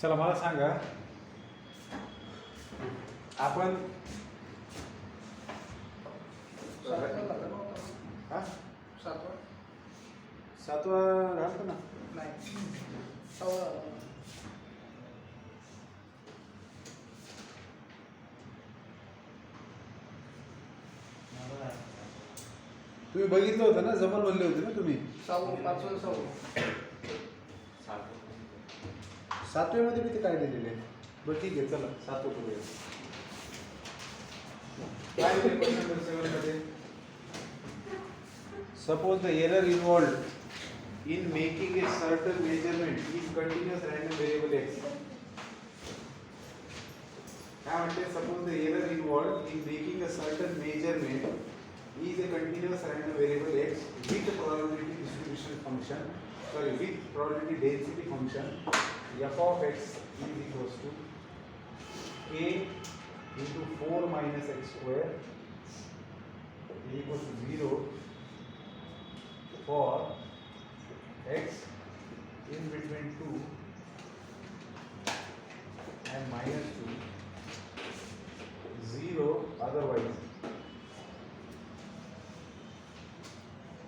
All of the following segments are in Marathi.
चला मला सांगा, आपण हा सातवा घालतो ना. तुम्ही बघितलं होतं ना, जमल म्हणले होते ना तुम्ही. सातव्यामध्ये मी ते काय दिलेले आहे. बरं ठीक आहे, चला सातवं करूया. काय दिले क्वेश्चन नंबर 7 मध्ये? Suppose the error involved in making a certain measurement is continuous random variable x. काय म्हणते? Suppose the error involved in making a certain measurement is a continuous random variable x with probability distribution function, with probability density function f of x is equals to k into 4 minus x square is equals to 0 for x in between 2 and minus 2, 0 otherwise.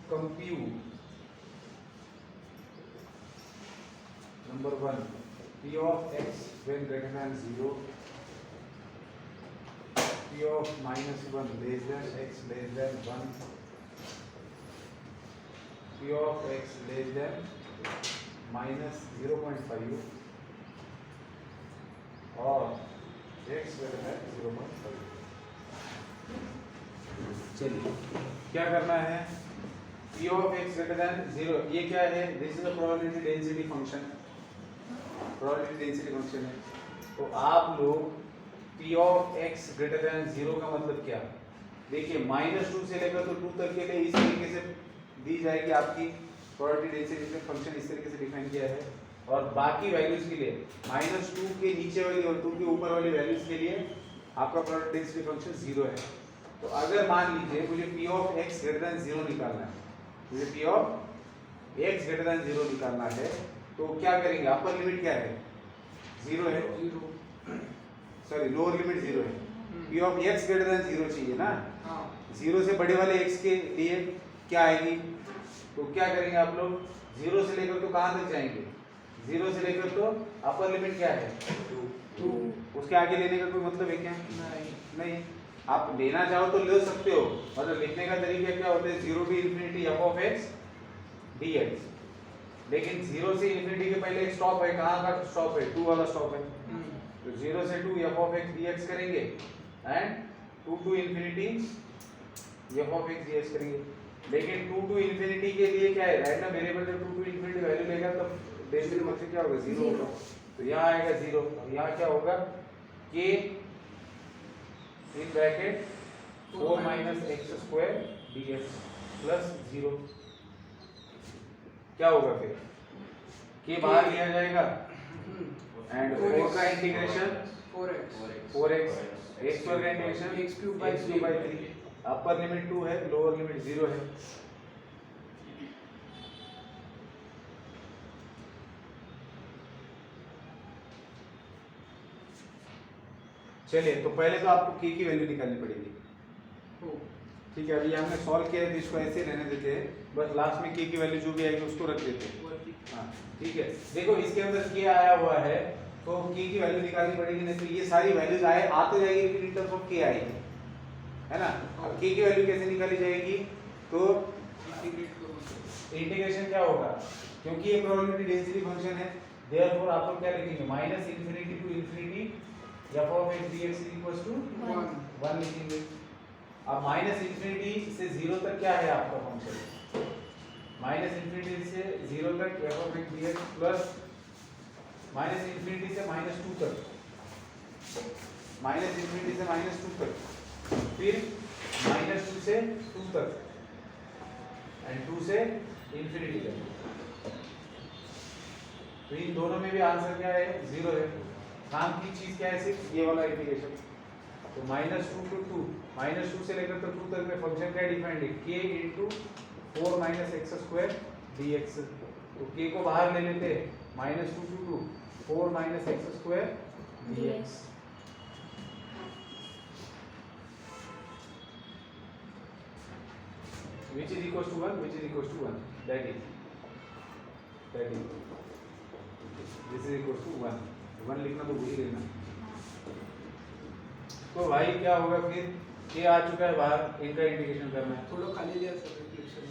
Compute number 1 p of x when greater than 0, p of minus 1 less than x less than 1, p of x less than minus 0.5 or x greater than 0.5. चलिए क्या करना है? p of x greater than 0, ये क्या है? This is a probability density function. Probability density function है. तो आप लोग p of x greater than 0 का मतलब क्या? देखिए -2 से लेकर तो 2 तक के लिए इस तरीके से दी जाएगी आपकी प्रोबेबिलिटी डेंसिटी फंक्शन. इस तरीके से डिफाइन किया है. और बाकी वैल्यूज के लिए -2 के नीचे वाली और 2 के ऊपर वाली वैल्यूज के लिए आपका प्रोबेबिलिटी डेंसिटी फंक्शन 0 है. तो अगर मान लीजिए मुझे p of x greater than 0 निकालना है, मुझे p of x greater than 0 निकालना है, तो क्या करेंगे? अपर लिमिट क्या है? 0 है. सॉरी, लोअर लिमिट 0 है. p of x greater than 0 चाहिए ना. 0 से बड़े वाले x के लिए क्या आएगी? तो क्या करेंगे आप लोग? 0 से लेकर तो कहाँ तक जाएंगे? 0 से लेकर तो अपर लिमिट क्या है? 2. उसके आगे लेने का कोई मतलब है क्या? नहीं. आप लेना चाहो तो ले सकते हो, मतलब लिखने का तरीका क्या होता है? 0 to infinity f of x dx. लेकिन 0 से इन्फिनिटी के पहले एक स्टॉप है. कहाँ का स्टॉप है? 2 वाला स्टॉप है. तो 0 से 2 f of x dx करेंगे end 2 to infinity f of x dx करेंगे. लेकिन 2 to infinity के लिए क्या है? रैंडम वेरिएबल जब 2 to infinity वैल्यू लेगा तब डेंसिटी फंक्शन क्या होगा? 0 होगा. तो यहाँ आएगा 0. यहाँ क्या होगा? k in bracket 4 minus x square dx plus 0. क्या होगा फिर? k बाहर लिया जाएगा एंड 4 का इंटीग्रेशन 4x x स्क्वायर का integration x cube by 3. Upper limit 2 है, लोअर लिमिट 0 है. चलिए, तो पहले तो आपको k की वैल्यू निकालनी पड़ेगी. ठीक है, अभी हमने सॉल्व किया है तो इसको ऐसे रहने देते हैं. बस लास्ट में k की वैल्यू जो भी आएगी उसको रख देते हैं. हाँ ठीक है. देखो इसके अंदर k आया हुआ है तो k की वैल्यू निकालनी पड़ेगी. नहीं तो ये सारी वैल्यूज आते जाएगी लेकिन इन टर्म्स ऑफ k आएगी, है ना. अब k की वैल्यू कैसे निकाली जाएगी? तो इंटीग्रेशन क्या होगा? क्योंकि ये प्रोबेबिलिटी डेंसिटी फंक्शन है, देयरफॉर आप लोग क्या लिखेंगे? Minus infinity to infinity f of x dx is equals to 1 लिखेंगे. अब माइनस इन्फिनिटी से 0 तक क्या है आपका फंक्शन? माइनस इन्फिनिटी से 0 तक f of x dx plus minus infinity से -2 तक, माइनस इन्फिनिटी से -2 तक, फिर -2 से 2 तक एंड 2 से इन्फिनिटी तक. तो इन दोनों में भी आंसर क्या है? 0 है. काम की चीज क्या है? सिर्फ ये वाला इंटीग्रेशन. तो -2 to 2, -2 से लेकर तो 2 तक में फंक्शन क्या डिफाइंड है? k into 4 minus x square dx. तो k को बाहर ले लेते हैं minus 2 to 2 4 minus x square dx which is equals to 1, which is equals to 1, that is this is equals to 1 लिखना तो भूल ही लेना। तो भाई क्या होगा फिर, ये आ चुका है बाहर, इनका इंटीग्रेशन करना है। थोड़ा खाली लिया सर रिफ्लेक्शन।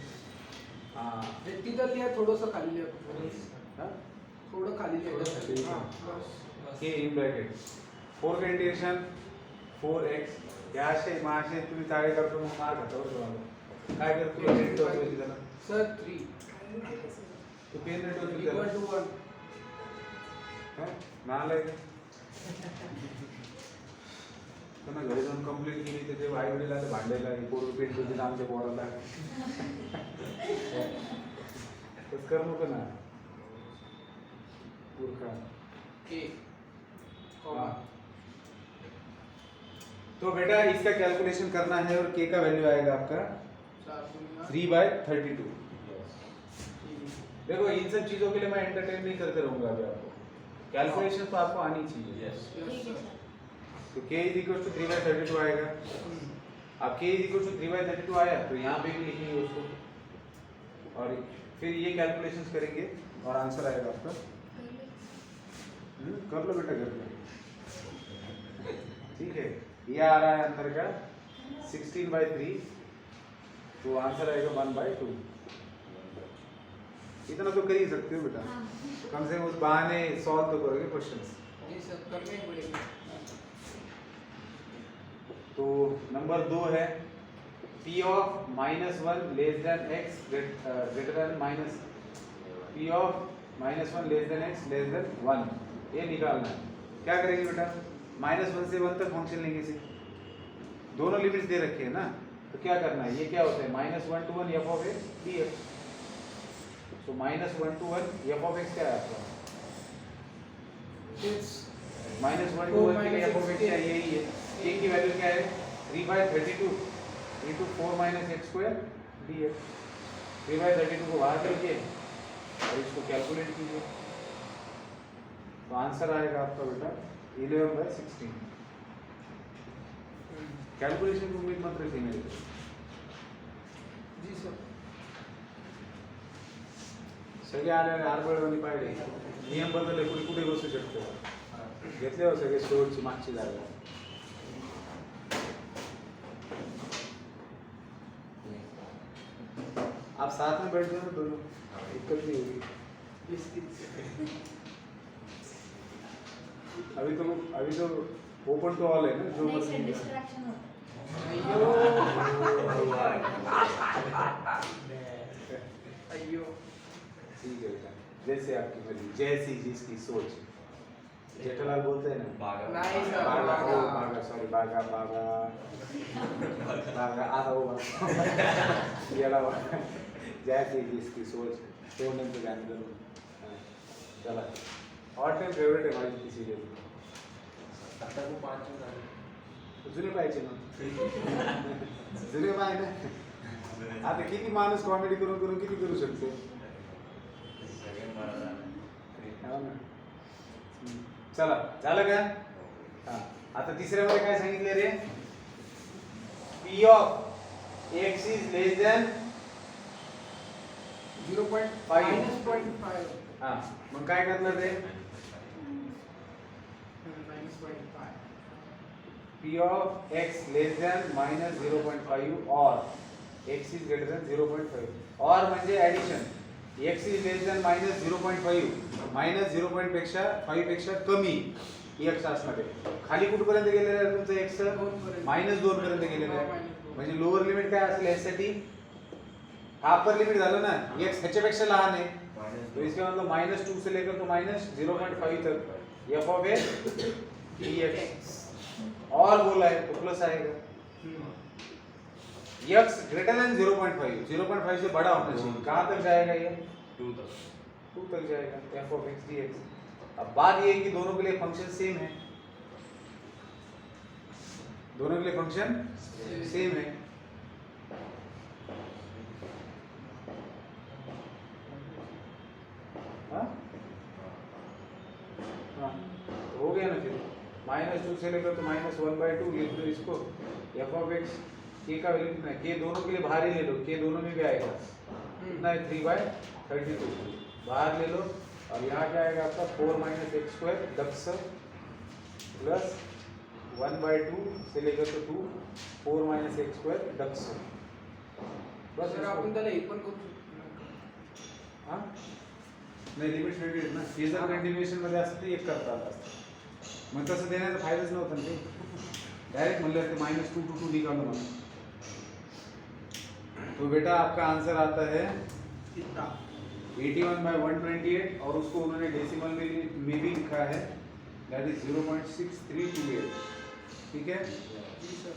हाँ व्यक्तिगत लिया, थोड़ा सा खाली लिया, थोड़ा खाली लिया। हाँ के इन ब्रॅकेट 4 का इंटीग्रेशन 4x याशे माशे तुम्ही काय करतो मग मार खातो तुम्हाला काय करतो रेट होतो त्याला सर 3 तो पेन रेट होतो इक्वल त्याला टू 1 है नालाय तर ना घरी जाऊन कंप्लीट केली तर ते आई वडिला ते भांडायला पोर पेन होते आमच्या पोराला तस कर नको ना पुरका के हाँ। तो बेटा इसका कैलकुलेशन करना है और k का वैल्यू आएगा आपका 3/32। देखो इन सब चीजों के लिए मैं एंटरटेन नहीं करते रहूंगा अभी आपको, कैलकुलेशन तो आपको आनी चाहिए। तो k इज इक्वल टू 3/32 आएगा। अब k इज इक्वल टू 3/32 आया तो यहाँ पे भी लिखेंगे उसको और फिर ये कैलकुलेशंस करेंगे और आंसर आएगा आपका। कर लो बेटा कर लो, ठीक है। ये आ रहा है अंदर का 16/3 तो आंसर आएगा 1/2। इतना तो कर ही सकते हो बेटा, कम से कम उस बहाने सॉल्व तो करोगे क्वेश्चंस। जी सर करने ही पड़ेगा। तो नंबर 2 है p of -1 less than x greater than minus p of -1 less than x less than 1, ये निकालना है। क्या करेंगे बेटा, -1 से 1 तक फंक्शन लेंगे इसे, दोनों लिमिट्स दे रखे हैं ना, तो क्या करना है, ये क्या होता है -1 to 1 f of x dx। तो -1 to 1 f of x क्या है आपका, -1 to 1 के लिए f of x क्या है, यही है। k की वैल्यू क्या है 3/32 into 4 minus x square dx। 3/32 को बाहर लीजिए और इसको कैलकुलेट कीजिए तो आंसर आएगा आपका बेटा 11/16। कैलकुलेशन की उम्मीद मत रखिए मेरे से। जी सर सगळे आलेले आरबळवणी पाहिजे, नियम बदलले कुठे कुठे बसू शकतो, घेतले हो सगळे शेवटची मागची जागा। आप साथ में बैठ जाओ दोनों, दिक्कत नहीं होगी। अभी तो ओपन टू ऑल है ना, जो मर्जी डिस्ट्रैक्शन होता अयो ठीक है बेटा, जैसे आपकी मर्जी, जैसी जिसकी सोच। जेठालाल बोलते हैं ना नहीं सर, बागा, बागा। ओ बागा, सॉरी बागा बागा बागा आता होगा ये अलावा जैसी जिसकी सोच तोड़ने पे जाने दो। चला और टाइम फेवरेट है माझी ती सीरियल, आता को 5 में झाले जुने पाहिजे ना जुने पाहिजे ना, आता किती माणूस कॉमेडी करून करून किती करू शकतो। हो ना। चला झालं का, हा आता तिसऱ्यामध्ये काय सांगितले रे, p of x is less than 0.5 हा मग काय करणार रे, -0.5 p of x less than -0.5 और x is greater than 0.5 और म्हणजे addition x is less than -0.5 -0. पेक्षा 5 पेक्षा कमी x असणार आहे। खाली कुठपर्यंत गेलेलं आहे तुमचं x -2 पर्यंत गेलेलं आहे, म्हणजे लोअर लिमिट काय असेल s साठी, हा अपर लिमिट झालं ना, x ह्याच्यापेक्षा लहान आहे तो इसका मतलब -2 से लेकर तो -0.5 तक f of x dx और बोला है तो प्लस आएगा। x ग्रेटर देन 0.5 से बड़ा होना चाहिए, कहां तक जाएगा ये 2 तक जाएगा f of x dx। अब बात ये है कि दोनों के लिए फंक्शन सेम है, दोनों के लिए फंक्शन सेम है। हाँ हाँ तो हो गया ना फिर -2 से लेकर तो -1/2 लिख दो इसको एफ ऑफ एक्स के का वैल्यू कितना है के दोनों के लिए बाहर ही ले लो के दोनों में भी आएगा कितना है 3/32 बाहर ले लो और यहाँ क्या आएगा आपका 4 - x² दक्ष प्लस 1/2 से लेकर तो 2 4 - x² दक्ष बस सर आपण त्याला एक पण करू हाँ नाही लिमिट वेगळी ना फेजर कंटिन्युएशन मध्ये असतं ते एक करता आलं असतं मग तसं देण्याचा फायदाच नव्हता ना ते डायरेक्ट म्हणलं ते -2 to 2 निकालो मला तो बेटा आपका आंसर आता है कितना 81/128 और उसको उन्होंने डेसिमल में भी लिखा है दैट इज 0.6328 ठीक है जी सर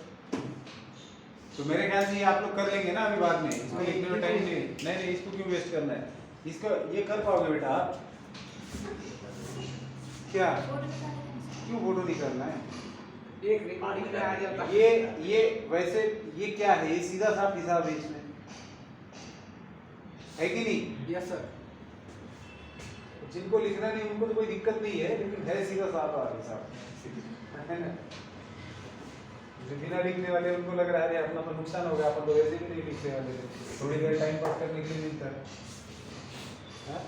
तो मेरे ख्याल से ये आप लोग कर लेंगे ना अभी बाद में इसमें लिखने में टाइम नहीं इसको क्यों वेस्ट करना है इसका ये कर पाओगे बेटा आप क्या क्यों फोटो नहीं करना है एक रिकॉर्डिंग में आ जाता ये वैसे ये क्या है ये सीधा साफ हिसाब है इसमें है कि नहीं यस सर जिनको लिखना नहीं उनको तो कोई दिक्कत नहीं है लेकिन है सीधा साफ हिसाब है ना जो बिना लिखने वाले उनको लग रहा है अरे अपना तो नुकसान होगा अपन तो वैसे भी नहीं लिखने वाले थोड़ी देर टाइम पास करने के लिए मिलता है हाँ?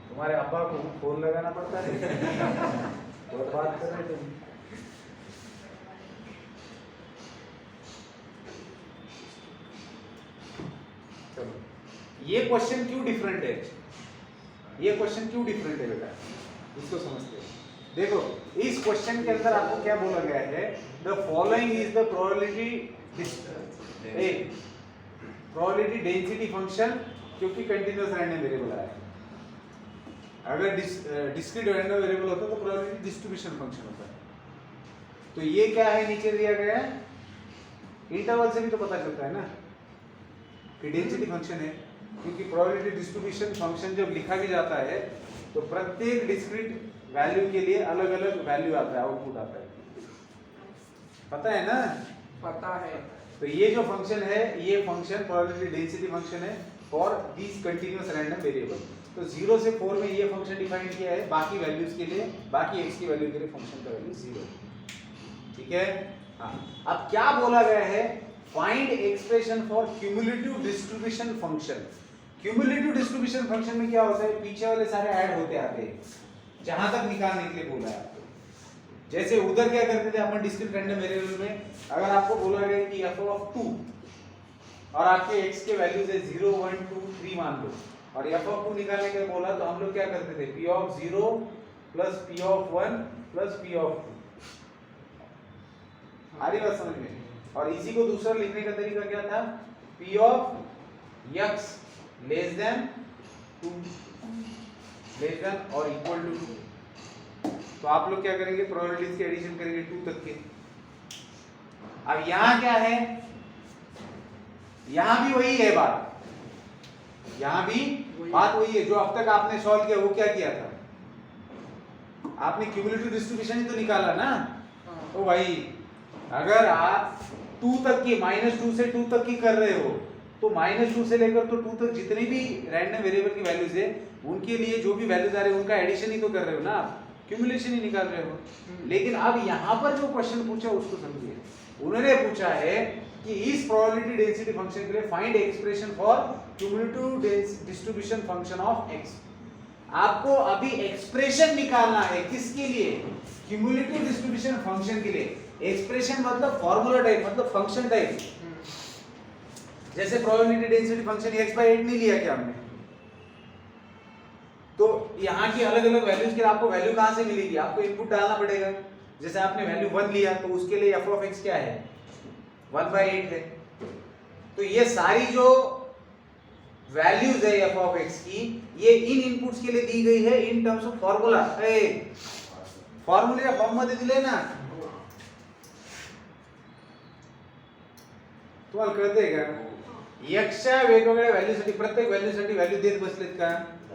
तुम्हारे अब्बा को फोन लगाना पड़ता है बहुत बात कर रहे तुम चलो ये क्वेश्चन क्यों डिफरेंट है ये क्वेश्चन क्यों डिफरेंट है बेटा इसको समझते हैं देखो इस क्वेश्चन के अंदर आपको क्या बोला गया है the following is the probability density function क्योंकि कंटीन्यूअस रैंडम वेरिएबल आया है अगर डिस्क्रीट रैंडम वेरिएबल होता तो प्रोबेबिलिटी डिस्ट्रीब्यूशन फंक्शन होता है तो ये क्या है नीचे दिया गया है इंटरवल से भी तो पता चलता है ना कि डेंसिटी फंक्शन है क्योंकि प्रोबेबिलिटी डिस्ट्रीब्यूशन फंक्शन जब लिखा भी जाता है तो प्रत्येक डिस्क्रीट वैल्यू के लिए अलग अलग वैल्यू आता है आउटपुट आता है पता है ना पता है तो ये जो फंक्शन है ये फंक्शन प्रोबेबिलिटी डेंसिटी फंक्शन है for this continuous random variable तो 0 से 4 में ये फंक्शन डिफाइन किया है बाकी वैल्यूज के लिए बाकी x की वैल्यू के लिए फंक्शन का वैल्यू 0 ठीक है हाँ अब क्या बोला गया है find expression for cumulative distribution function cumulative distribution function में क्या होता है पीछे वाले सारे ऐड होते आते हैं जहां तक निकालने के लिए बोला है आपको जैसे उधर क्या करते थे अपन डिस्क्रीट रैंडम वेरिएबल में अगर आपको बोला गया कि f(2) और आपके x के वैल्यूज है 0 1 2 3 मान लो और f(2) निकालने के लिए बोला तो हम लोग क्या करते थे p(0) + p(1) + p(2) आ रही बात समझ में और इसी को दूसरा लिखने का तरीका क्या था p(x) <2 और = 2 तो आप लोग क्या करेंगे प्रोबेबिलिटीज के एडिशन करेंगे 2 तक के अब यहां क्या है यहां भी वही है बात यहां भी बात वही है जो अब तक आपने सॉल्व किया वो क्या किया था आपने क्यूमुलेटिव डिस्ट्रीब्यूशन ही तो निकाला ना तो भाई अगर आप 2 तक की -2 से 2 तक की कर रहे हो तो -2 से लेकर तो 2 तक जितनी भी रैंडम वेरिएबल की वैल्यूज है उनके लिए जो भी वैल्यूज आ रहे हैं उनका एडिशन ही तो कर रहे हो ना आप क्यूमुलेशन ही निकाल रहे हो लेकिन अब यहाँ पर जो क्वेश्चन पूछा उसको समझिए उन्होंने पूछा है कि इस प्रोबेबिलिटी डेंसिटी फंक्शन के लिए find expression for cumulative distribution function of x आपको अभी एक्सप्रेशन निकालना है किसके लिए क्यूमुलेटिव डिस्ट्रीब्यूशन फंक्शन के लिए एक्सप्रेशन मतलब फार्मूला टाइप मतलब फंक्शन टाइप जैसे प्रोबेबिलिटी डेंसिटी फंक्शन x/8 नहीं लिया क्या हमने तो यहाँ की अलग अलग वैल्यूज के लिए आपको वैल्यू कहां से मिलेगी आपको इनपुट डालना पड़ेगा जैसे आपने वैल्यू 1 लिया तो उसके लिए f ऑफ x क्या है 1/8 है तो ये सारी जो वैल्यूज है f ऑफ x की ये इन इनपुट्स के लिए दी गई है इन टर्म्स ऑफ फॉर्मूला फॉर्मूले फॉर्म मध्ये दिले ना तुम्हाला कळतंय का x च्या वेगवेगळ्या व्हॅल्यूसाठी प्रत्येक व्हॅल्यूसाठी व्हॅल्यू देत बसलेत का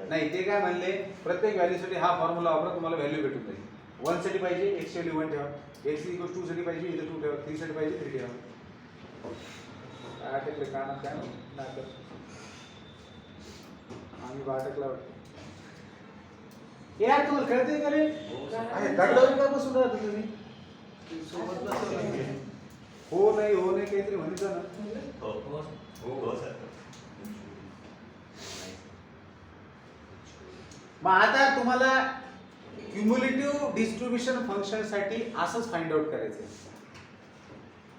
नाही ते काय म्हणले प्रत्येक व्हॅल्यूसाठी हा फॉर्म्युला वापरा तुम्हाला व्हॅल्यू भेटून जाईल 1 साठी पाहिजे x ची व्हॅल्यू 1 ठेवा x = 2 साठी पाहिजे इथे 2 ठेवा 3 साठी पाहिजे 3 ठेवा अटकले कानात काय नाटक आम्ही बाटकला वाटतो यार तुम्हाला कळतंय का रे दगडावर का बसून राहतो तुम्ही सोबत बसवलं. हो नाही काहीतरी म्हणायचं ना हो सर. मग आता तुम्हाला क्युम्युलेटिव्ह डिस्ट्रीब्युशन फंक्शन साठी असंच फाइंड आउट करायचं आहे.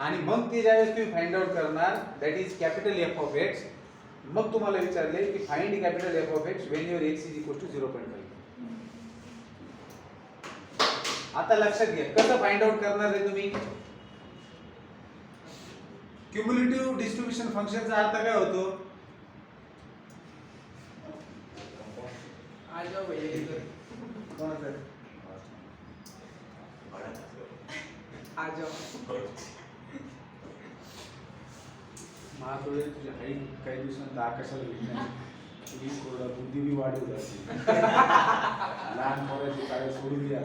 आणि मग ते ज्यावेळेस तुम्ही फाइंड आउट करणार that is capital F of x, मग तुम्हाला विचारले की find capital F of x when your x is equal to 0.5. आता लक्षात घ्या कसं फाइंड आउट करणार आहे तुम्ही. क्युम्युलेटिव्ह डिस्ट्रीब्युशन फंक्शनचा अर्थ काय होतो. आ जाओ भैया इधर. कोणाचा आ जाओ. महाथोडे तुझ्या हाईट काही दिवसांत आकाशाला भेटणार तुझी थोडा बुद्धी बी वाढू जाते. लहान पोराची काय सोडून द्या.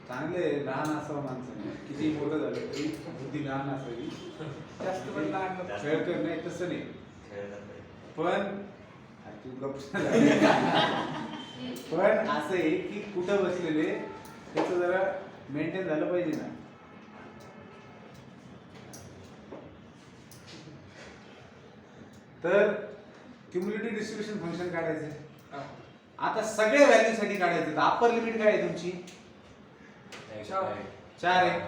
चांगले लहान असावं माणसाने किती मोठं झालं तरी बुद्धी लहान असावी. जास्त पण लहान नको. खेळ कर नाही तसं नाही पण तू गप्प पण असं आहे की कुठं बसलेले त्याचं जरा मेंटेन झालं पाहिजे ना. तर क्युम्युलेटिव्ह डिस्ट्रीब्युशन फंक्शन काढायचं. आता सगळ्या व्हॅल्यू साठी काढायचं. तर अप्पर लिमिट काय आहे तुमची 4 आहे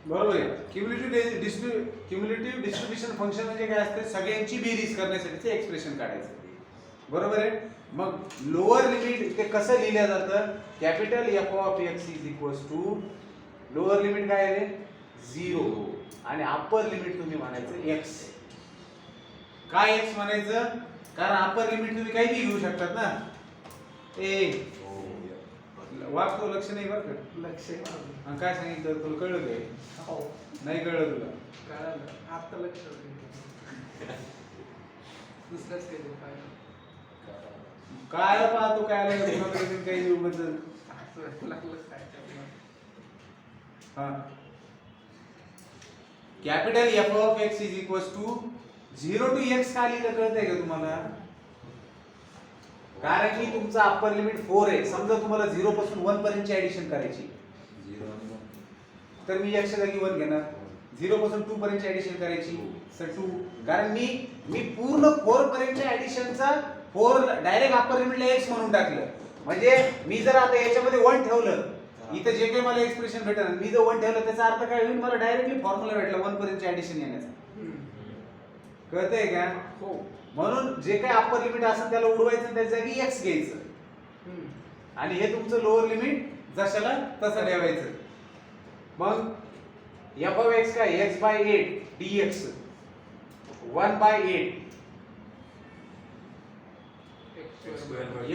बरोबर आहे. क्युम्युलेटिव्ह डिस्ट्रीब्युशन फंक्शन म्हणजे काय असते सगळ्यांची बेरीज करण्यासाठी एक्सप्रेशन काढायचं बरोबर आहे. मग लोअर लिमिट ते कसं लिहिलं जातं. Capital F of x is equals to lower limit काय आहे 0 आणि अप्पर लिमिट तुम्ही म्हणायचं x. काय x म्हणायचं कारण अप्पर लिमिट तुम्ही काही बी घेऊ शकतात ना. ए वाक्य लक्ष नाही बरं का. लक्ष आहे. काय सांगितलं तुला कळलं काय. हो नाही कळलं तुला. कळालं आता लक्ष दुसरंच काही काय काय पाहतो काय काही उगाच लागलं काय हा. Capital F of x is equals to 0 to x का लिहिलं कळतंय का तुम्हाला. कारण की तुमचा अप्पर लिमिट 4 आहे. समजा तुम्हाला 0 पासून 1 पर्यंतची ऍडिशन करायची तर मी x च्या जागी 1 घेणार. 0 पासून 2 पर्यंतची ऍडिशन करायची तर 2. कारण मी पूर्ण 4 पर्यंतच्या ऍडिशनचा 4 डायरेक्ट अप्पर लिमिटला x म्हणून टाकलं. म्हणजे मी जर आता याच्यामध्ये 1 ठेवलं इथे जे काही मला एक्सप्रेशन भेटणार मी जर 1 ठेवलं त्याचा अर्थ काय होईल मला डायरेक्टली फॉर्म्युला भेटला 1 पर्यंतची ऍडिशन येण्याचा. कळतंय का. हो म्हणून जे काही अप्पर लिमिट असेल त्याला उडवायचं त्याच्या जागी x घ्यायचं आणि हे तुमचं लोअर लिमिट जशाला तसं ठेवायचं. मग f of x काय x by 8 dx 1 by 8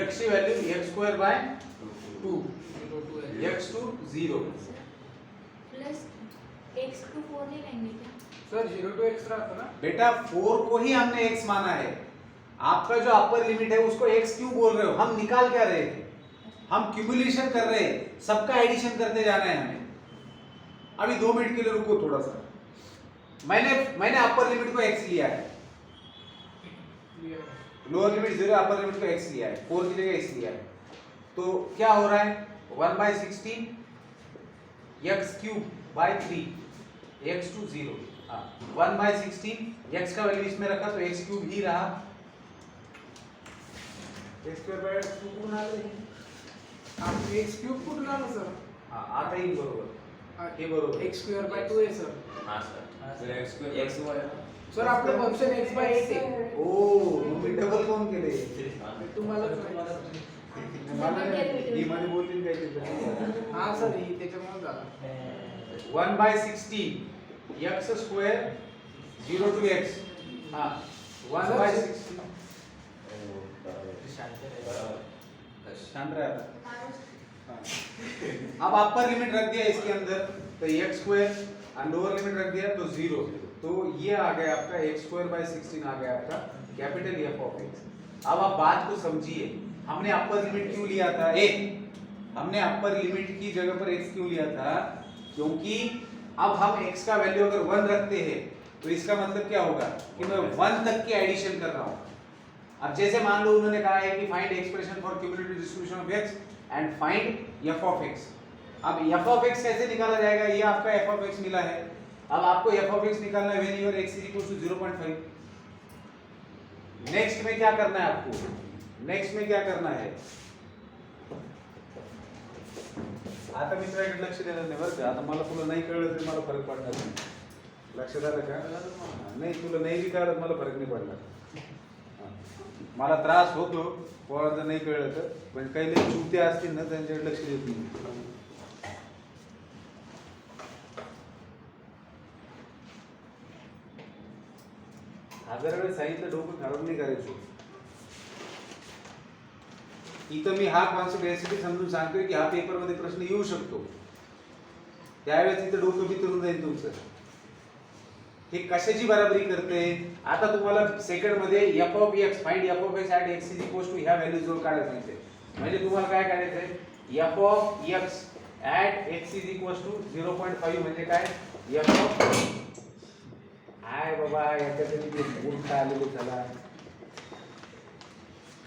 x ची value x square by 2 x to 0 plus x to 4 ले लेंगे क्या. सर 0 टू x रहता ना. बेटा 4 को ही हमने x माना है. आपका जो अपर लिमिट है उसको x क्यों बोल रहे हो. हम निकाल क्या रहे थे हम क्यूमुलेशन कर रहे हैं. सबका एडिशन करते जाना है हमें. अभी 2 मिनट के लिए रुको थोड़ा सा. मैंने अपर लिमिट को x लिया है. लोअर लिमिट 0 अपर लिमिट को x लिया है. 4 की जगह x लिया है. तो क्या हो रहा है 1 by 16 x cube by 3 x to 0. 1 by 16 x का वैल्यू इसमें रखा तो x क्यूब ही रहा. x स्क्वेअर बाय 2 गुना आप x क्यूब कुठून आलं सर. हां आता येईल बरोबर. हे बरोबर x स्क्वेअर बाय 2 आहे सर. हां sir x square x y sir आपलं फंक्शन x बाय 8 आहे. ओ मग मी डबल कोण केले. तुम्हाला डी मध्ये बोलतील काय ते. हां सर ही त्याच्यामुळे झालं. 1 by 16 x square 0 to x. हां 1 by 16 शांत रहा. अब अपर लिमिट रख दिया इसके अंदर तो x स्क्वायर और लोअर लिमिट रख दिया तो 0. तो ये आ गया आपका x स्क्वायर बाय 16 आ गया आपका कैपिटल f ऑफ x. अब आप बात को समझिए. हमने अपर लिमिट क्यों लिया था. हमने अपर लिमिट की जगह पर x क्यों लिया था क्योंकि अब हम x का वैल्यू अगर 1 रखते हैं तो इसका मतलब क्या होगा कि मैं 1 तक की एडिशन कर रहा हूं। अब जैसे मान लो उन्होंने कहा है कि find expression for cumulative distribution of x end find f of x। अब f ऑफ x कैसे निकाला जाएगा, ये आपका f ऑफ x मिला है। अब आपको f ऑफ x निकालना है when your x is equal to 0.5। Next में क्या करना है आपको, नेक्स्ट में क्या करना है, आता मित्राकडे लक्ष देणार नाही बरं का। आता मला तुला नाही कळलं तरी मला फरक पडणार नाही, लक्षात आलं का? नाही तुला नाही बी कळलं मला फरक नाही पडणार। मला त्रास होतो पोरांचं नाही कळलं तर, पण काही लोक चुकते असतील ना त्यांच्याकडे लक्ष देत नाही। हजार वेळेस सांगितलं डोकं खराब नाही करायचं। इथं मी हा कॉन्सेप्ट यासाठी समजून सांगतोय की हा पेपर मध्ये प्रश्न येऊ शकतो, त्यावेळेस इथं डोकं बितरून जाईल तुमचं। हे कशाची बराबरी करते, आता तुम्हाला सेकंड मध्ये f of x find f of x at x is equal to ह्या व्हॅल्यू जोड काढायचं आहे। म्हणजे तुम्हाला काय करायचंय, f of x at x is equal to 0.5 म्हणजे काय, f ऑफ हाय बाबा याच्यातून ते मूर्ख आलेले झाला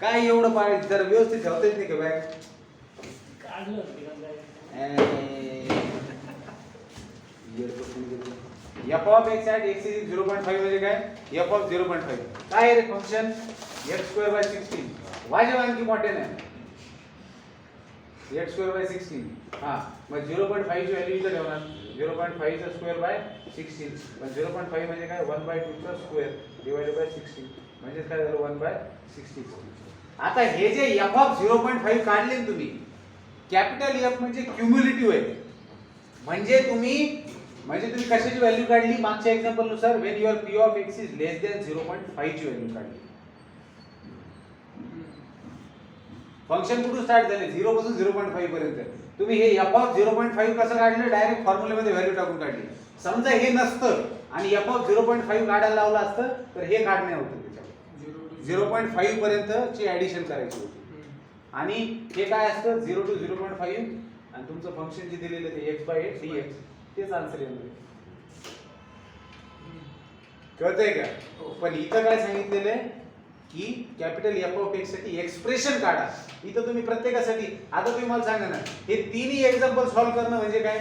काय एवढं पाय जर व्यवस्थित ठेवता येत नाही का बॅग काढलं f of x at x is 0.5 म्हणजे काय, f ऑफ 0.5 काय रे फंक्शन x²/16 वाजवान की मोठे नाही x²/16 हां मग 0.5 ची व्हॅल्यू इथे ठेवणार 0.5 चा स्क्वेअर बाय 16 मग 0.5 म्हणजे काय 1/2 चा स्क्वेअर डिवाइडेड बाय 16 म्हणजे काय झालं 1/60। आता हे जे f ऑफ 0.5 काढले ना तुम्ही, कॅपिटल F म्हणजे क्युम्युलेटिव्ह आहे, म्हणजे तुम्ही कशाची व्हॅल्यू काढली, मागच्या एक्झाम्पल नुसार when your p of x is less than 0.5 ची व्हॅल्यू काढली। फंक्शन कुठून स्टार्ट झाले 0 पासून 0.5 पर्यंत, तुम्ही हे f ऑफ 0.5 कसं काढलं, डायरेक्ट फॉर्म्युलेमध्ये व्हॅल्यू टाकून काढली। समजा हे नसतं आणि f ऑफ 0.5 काढायला लावलं असतं तर हे काढणे होतं, त्याच्यावर 0.5 पर्यंत ची ऍडिशन करायची होती आणि हे काय असतं 0 to 0.5 आणि तुमचं फंक्शन जे दिलेलं ते x/8 dx तेच आन्सर येणार। कळतंय का? पण इथं काय सांगितलेलं आहे की कॅपिटल F ऑफ x साठी एक्सप्रेशन काढा। इथं तुम्ही प्रत्येकासाठी आता तुम्ही मला सांगा ना, हे तिन्ही एक्झाम्पल सॉल्व्ह करणं म्हणजे काय,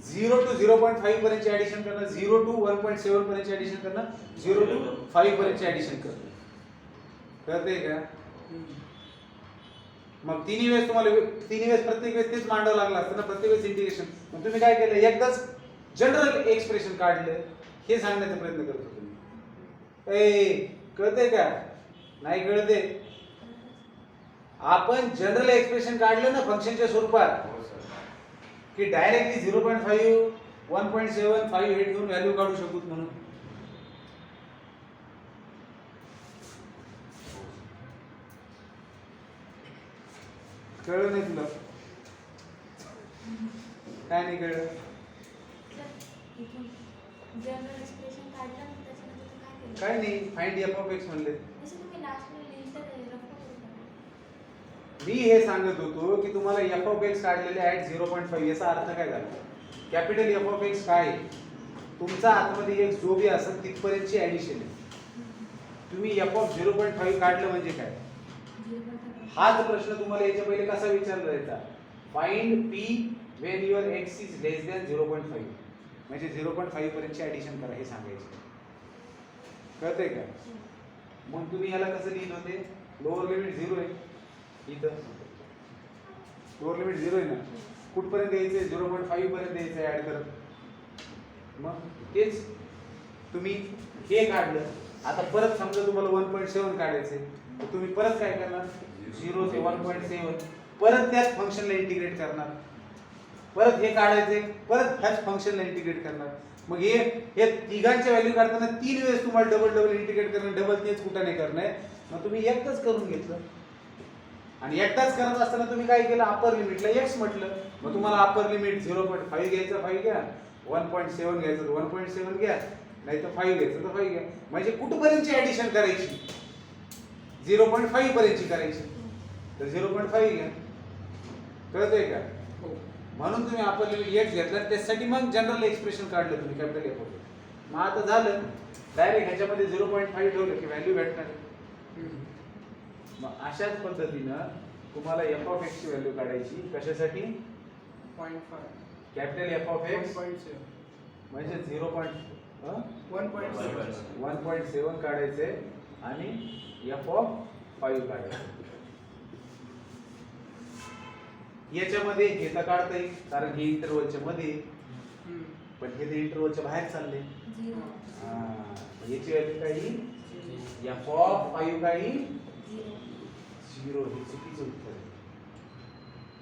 0 to 0.5 पर्यंतची ऍडिशन करणं, 0 to 1.7 पर्यंतची ऍडिशन करणं, 0 to 5 पर्यंतची ऍडिशन करणं। कळतंय का? मग तिन्ही वेळेस प्रत्येक वेळेस तेच मांडावं लागलं असतं ना, प्रत्येक वेळेस इंटिग्रेशन। मग तुम्ही काय केलं, एकदाच जनरल एक्सप्रेशन काढलं, हे सांगण्याचा प्रयत्न करत होतो तुम्ही। कळतंय का? नाही कळते? आपण जनरल एक्सप्रेशन काढलं ना फंक्शनच्या स्वरूपात की डायरेक्टली 0.5 1.7 5 हे ठेवून व्हॅल्यू काढू शकू म्हणून। कळलं नाही तुला? काय नाही कळलं? जनरल एक्सप्रेशन काढलं मग त्याच्यानंतर तू काय केलं? काय नाही, फाइंड f ऑफ x म्हणले। जसं तुम्ही लास्टला लिहिलं तर रफ करून मी हे सांगत होतो की तुम्हाला f ऑफ x काढलेले ॲट 0.5 याचा अर्थ काय झाला, कॅपिटल F ऑफ x काय आहे, तुमचा आतमध्ये x जो बी असेल तिथपर्यंतची ऍडिशन आहे। तुम्ही f ऑफ 0.5 काढलं म्हणजे काय, हाच प्रश्न तुम्हाला याच्या पहिले कसा विचारला जायचा, find p when your x is less than 0.5 म्हणजे 0.5 पर्यंतची ऍडिशन करा हे सांगायचं। कळतंय का? मग तुम्ही याला कसं लिहिलं होते, लोअर लिमिट 0 आहे, इथं लोअर लिमिट 0 आहे ना, कुठपर्यंत यायचंय 0.5 पर्यंत यायचं ऍड करत। मग तेच तुम्ही हे काढलं, आता परत समजा तुम्हाला 1.7 काढायचंय तर तुम्ही परत काय करणार, 0 ते 1.7 परत त्याच फंक्शनला इंटिग्रेट करणार, परत हे काढायचे परत ह्याच फंक्शनला इंटिग्रेट करणार। मग हे तिघांच्या व्हॅल्यू काढताना 3 वेळेस तुम्हाला डबल इंटिग्रेट करणं, डबल तेच कुठं नाही करणं, मग तुम्ही एकदाच करून घेतलं आणि एकदाच करत असताना तुम्ही काय केलं, अपर लिमिटला x म्हटलं, मग तुम्हाला अपर लिमिट 0.5 घ्यायचं 5 घ्या, 1.7 घ्यायचं 1.7 घ्या, नाही तर 5 घ्यायचं तर 5 घ्या, म्हणजे कुठपर्यंतची ऍडिशन करायची, 0.5 पर्यंतची करायची तर 0.5 घ्या। कळतंय का? म्हणून तुम्ही अप्पर लिमिट x घेतलं, त्यासाठी मग जनरल एक्सप्रेशन काढलं तुम्ही कॅपिटल F ऑफ x. मग आता झालं डायरेक्ट ह्याच्यामध्ये 0.5 ठेवलं की व्हॅल्यू भेटणार आहे. मग अशाच पद्धतीनं तुम्हाला f ऑफ x ची व्हॅल्यू काढायची. कशासाठी? 0.5 कॅपिटल F ऑफ x 1.7 म्हणजे 1.7 1.7 काढायचे आणि f ऑफ 5 काढायचे. याच्यामध्ये हे तर काढता येईल कारण हे इंटरवलच्या मध्ये, पण हे ते इंटरवलच्या बाहेर चालले. झिरो याची व्हॅल्यू काय येईल? f ऑफ 5 काय येईल? झिरो 0. हे चुकीचं उत्तर आहे.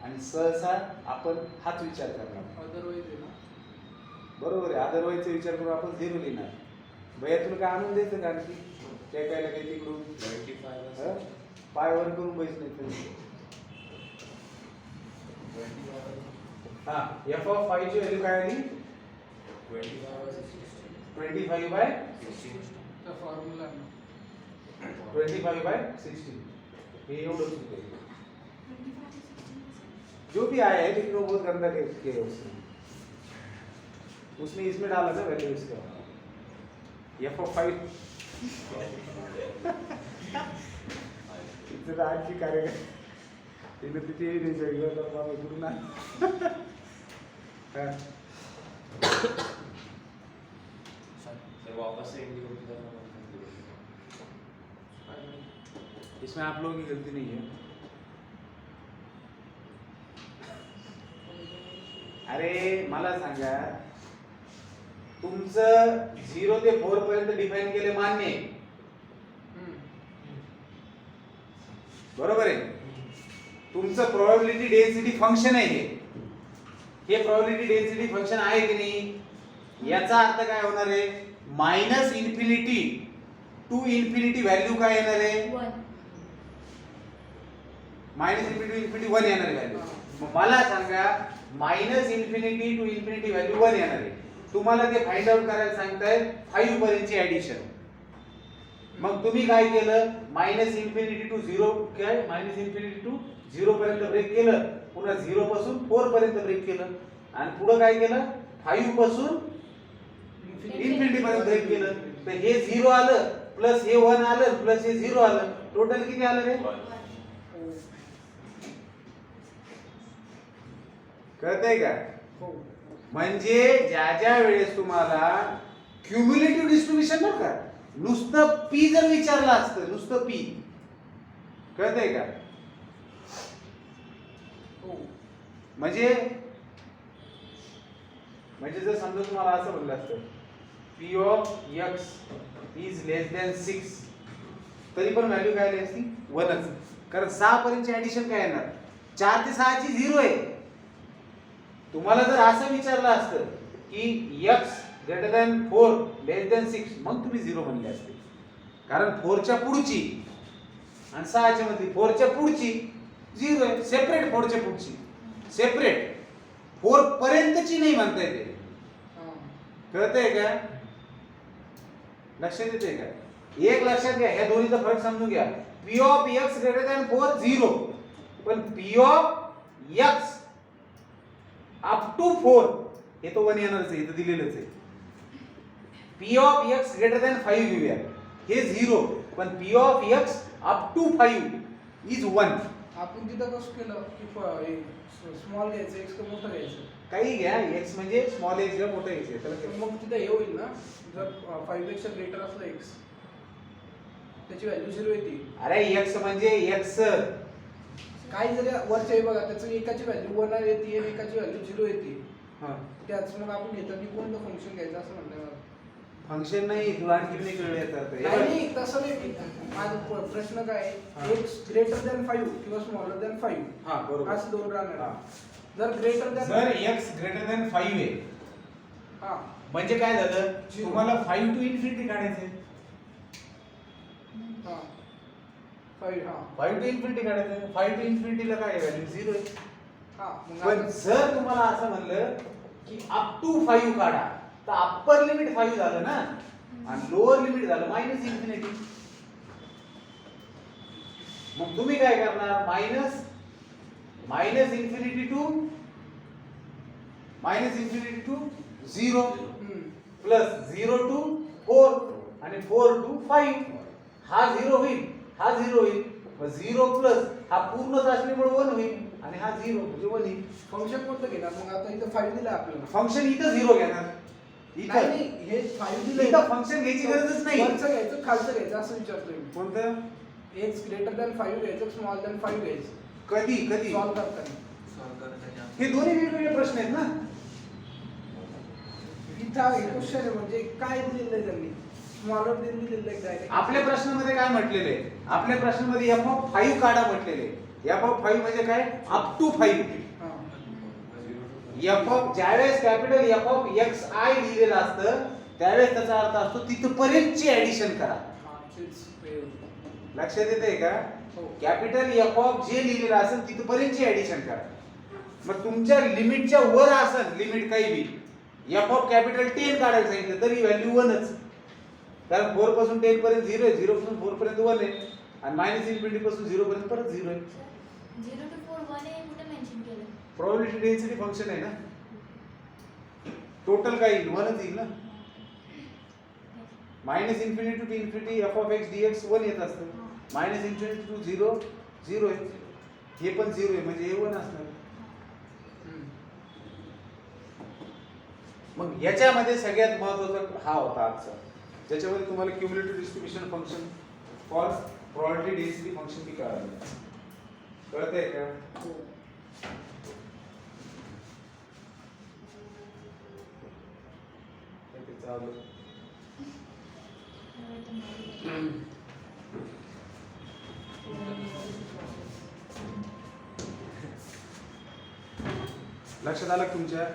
आणि सहसा आपण हाच विचार करणार. अदरवाइज आहे ना. बरोबर आहे. अदरवाईजचा विचार करून आपण 0 लिहिणार. भैया तुला काय आणून द्यायचं का आणखी? काय काय लागेल तिकडून? 25 पाय वर करून बस नाही. हा f ऑफ 5 ची व्हॅल्यू काय आली? 25 बाय 16. तर फॉर्म्युला 25/16. ये एवढं चुकतं आहे. जो भी आया है लेकिन वो बहुत गंदा किया उसने इसमें डाला था वैल्यू इसका f of 5. इतने तो आज की कार्य इन्हें तिथे ही नहीं चाहिए तो बाबा गुरु ना. सर वापस से इंडिगो की तरफ इसमें आप लोगों की गलती नहीं है. अरे मला सांगा तुमचं 0 ते 4 पर्यंत डिफाइन केले मान्य आहे. बरोबर आहे. तुमचं प्रोबॅबिलिटी डेन्सिटी फंक्शन आहे हे प्रोबॅबिलिटी डेन्सिटी फंक्शन आहे की नाही. याचा अर्थ काय होणार आहे? Minus infinity to infinity value काय येणार आहे? 1 मायनस इन्फिनिटी टू इन्फिनिटी 1 येणार आहे व्हॅल्यू. मग मला सांगा minus infinity to infinity value 1 येणार आहे. तुम्हाला ते फाइंड आउट करायला सांगतायत 5 पर्यंतची ऍडिशन. मग तुम्ही काय केलं? मायनस इन्फिनिटी टू 0 काय मायनस इन्फिनिटी टू 0 पर्यंत ब्रेक केलं, पुन्हा 0 पासून 4 पर्यंत ब्रेक केलं आणि पुढे काय केलं? 5 पासून इन्फिनिटी पर्यंत ब्रेक केलं. तर हे 0 आलं प्लस हे 1 आलं प्लस हे 0 आलं. टोटल किती आलं रे? कळतंय का? हो. म्हणजे ज्या ज्या वेळेस तुम्हाला क्युम्युलेटिव्ह डिस्ट्रीब्युशन बरं का, नुसतं पी जर विचारलं असतं, नुसतं पी, कळतंय का? हो. म्हणजे जर समजा तुम्हाला असं म्हणलं असतं p of x is less than 6, तरी पण व्हॅल्यू काय आली असती? 1च. कारण 6 पर्यंतची ऍडिशन काय येणार? 4 ते 6 ची 0 आहे. तुम्हाला जर असं विचारलं असतं की x ग्रेटर दॅन 4 लेस दॅन 6, मग तुम्ही 0 म्हणले असते. कारण 4 च्या पुढची आणि 6 च्या मध्ये 4 च्या पुढची 0 आहे. सेपरेट 4 च्या पुढची सेपरेट, 4 पर्यंतची नाही म्हणता येते. कळतंय का? लक्षात येते का? एक लक्षात घ्या, या दोन्हीचा फरक समजून घ्या. p of x greater than 4 0, पण p of x up to 4 हे तो 1 येणारच आहे, इथं दिलेलंच आहे. p of x greater than 5 घेऊया, हे 0, पण p of x up to 5 इज 1. आपण तिथं कसं केलं की स्मॉल घ्यायचं x का मोठं घ्यायचं? काही घ्या, x म्हणजे स्मॉल x घ्या, मोठं x घ्या, त्याला तर काय? मग तिथं हे होईल ना, जर 5 पेक्षा ग्रेटर असलं x, त्याची व्हॅल्यू 0 येते. अरे x म्हणजे x. काही जरी वरच्या बघा, त्याचं एकाची व्हॅल्यू 1 येते आणि एकाची व्हॅल्यू 0 येते. हा, त्याच मग आपण घेताना कोणतं फंक्शन घ्यायचं असं म्हणलं मला. फंक्शन नाही, तुला आणखी नाही कळलं येतात. नाही तसं नाही. माझा प्रश्न काय हा. आहे, x ग्रेटर दॅन 5 किंवा स्मॉलर दॅन 5 हा बरोबर. असं दोन राहणार. हा. जर ग्रेटर दॅन जर x ग्रेटर दॅन 5 आहे, हा म्हणजे काय झालं? Zero. तुम्हाला 5 टू इन्फिनिटी काढायचंय. हा 5 हा 5 टू इन्फिनिटी काढायचंय. 5 टू इन्फिनिटीला काय व्हॅल्यू 0 आहे. हा मग पण आपण- जर तुम्हाला असं म्हणलं की अप टू 5 काढा, तर अप्पर लिमिट 5 झालं ना आणि लोअर लिमिट झालं मायनस इन्फिनिटी. मग तुम्ही काय करणार? Minus infinity to minus infinity to 0 hmm. Plus 0 to 4 आणि 4 टू 5. हा 0 होईल, हा 0 होईल. मग 0 प्लस हा पूर्ण असल्यामुळे 1 होईल आणि हा 0 म्हणजे 1 येईल. फंक्शन कोणतं घेणार मग आता इथं 5 दिलं आपल्याला. फंक्शन इथं 0 घेणार. नाही इथं नाही, हे 5 दिलं इथं फंक्शन घ्यायची गरजच नाही. वरचं घ्यायचं खालचं घ्यायचं असं विचारतोय मी. कोणतं? x ग्रेटर दॅन 5 घ्यायचं स्मॉल दॅन 5 घ्यायचं कधी कधी सॉल्व करताना. हे दोन्ही वेगवेगळे प्रश्न आहेत ना. इथं हे क्वेश्चन आहे म्हणजे काय दिलेलं आहे त्यांनी स्मॉलर दिलेलं आहे काय. आपल्या प्रश्नामध्ये काय म्हटलेले आहे? आपल्या प्रश्नामध्ये f(5) काढा म्हटलेले. f(5) म्हणजे काय? Up to 5. हा. ज्यावेळेस कॅपिटल f(xi) लिहिलेलं असतं त्यावेळेस त्याचा अर्थ असतो तिथपर्यंतची ऍडिशन करा. हा, तेच हे. लक्षात येतंय का? हो. कॅपिटल F जे लिहिलेलं असेल तिथपर्यंतची ऍडिशन करा. मग तुमच्या लिमिटच्या वर असेल लिमिट काही बी f कॅपिटल 10 काढायला सांगितलं तरी व्हॅल्यू 1च. कारण 4 पासून 10 पर्यंत 0 आहे, 0 पासून 4 पर्यंत 1 आहे आणि मायनस इन्फिनिटी पासून 0 पर्यंत परत 0 आहे. 0 to 4 1 आहे कुठे मेन्शन केलं? प्रोबॅबिलिटी डेन्सिटी फंक्शन आहे ना. टोटल काय येईल? 1च येईल ना. Minus infinity to infinity f(x) dx 1 येत असतं. मायनस इन्फिनिटी टू 0 0 आहे. हे पण 0 आहे म्हणजे हे 1 असणार. हम्म. मग याच्यामध्ये सगळ्यात महत्त्वाचा हा होता आजचा, ज्याच्यामध्ये तुम्हाला cumulative distribution function for probability density function बी कळालं. कळतंय का? हो. ते चालू. लक्षात आलं का तुमच्या?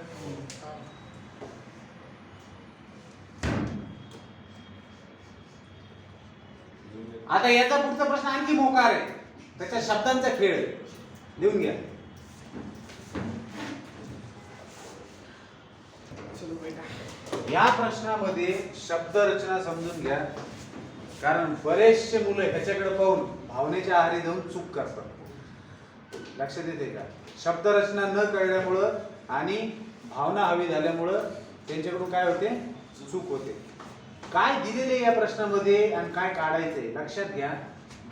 आता याचा पुढचा प्रश्न आणखी मोकार आहे. त्याच्या शब्दांचा खेळ आहे. लिहून घ्या. चलो बेटा. या प्रश्नामध्ये शब्द रचना समजून घ्या, कारण बरेचसे मुलं ह्याच्याकडे पाहून भावनेच्या आहारी जाऊन चूक करतात. लक्षात येते का? शब्द रचना न कळल्यामुळं आणि भावना हवी झाल्यामुळं त्यांच्याकडून काय होते? चूक होते. काय दिलेले या प्रश्नामध्ये आणि काय काढायचंय लक्षात घ्या.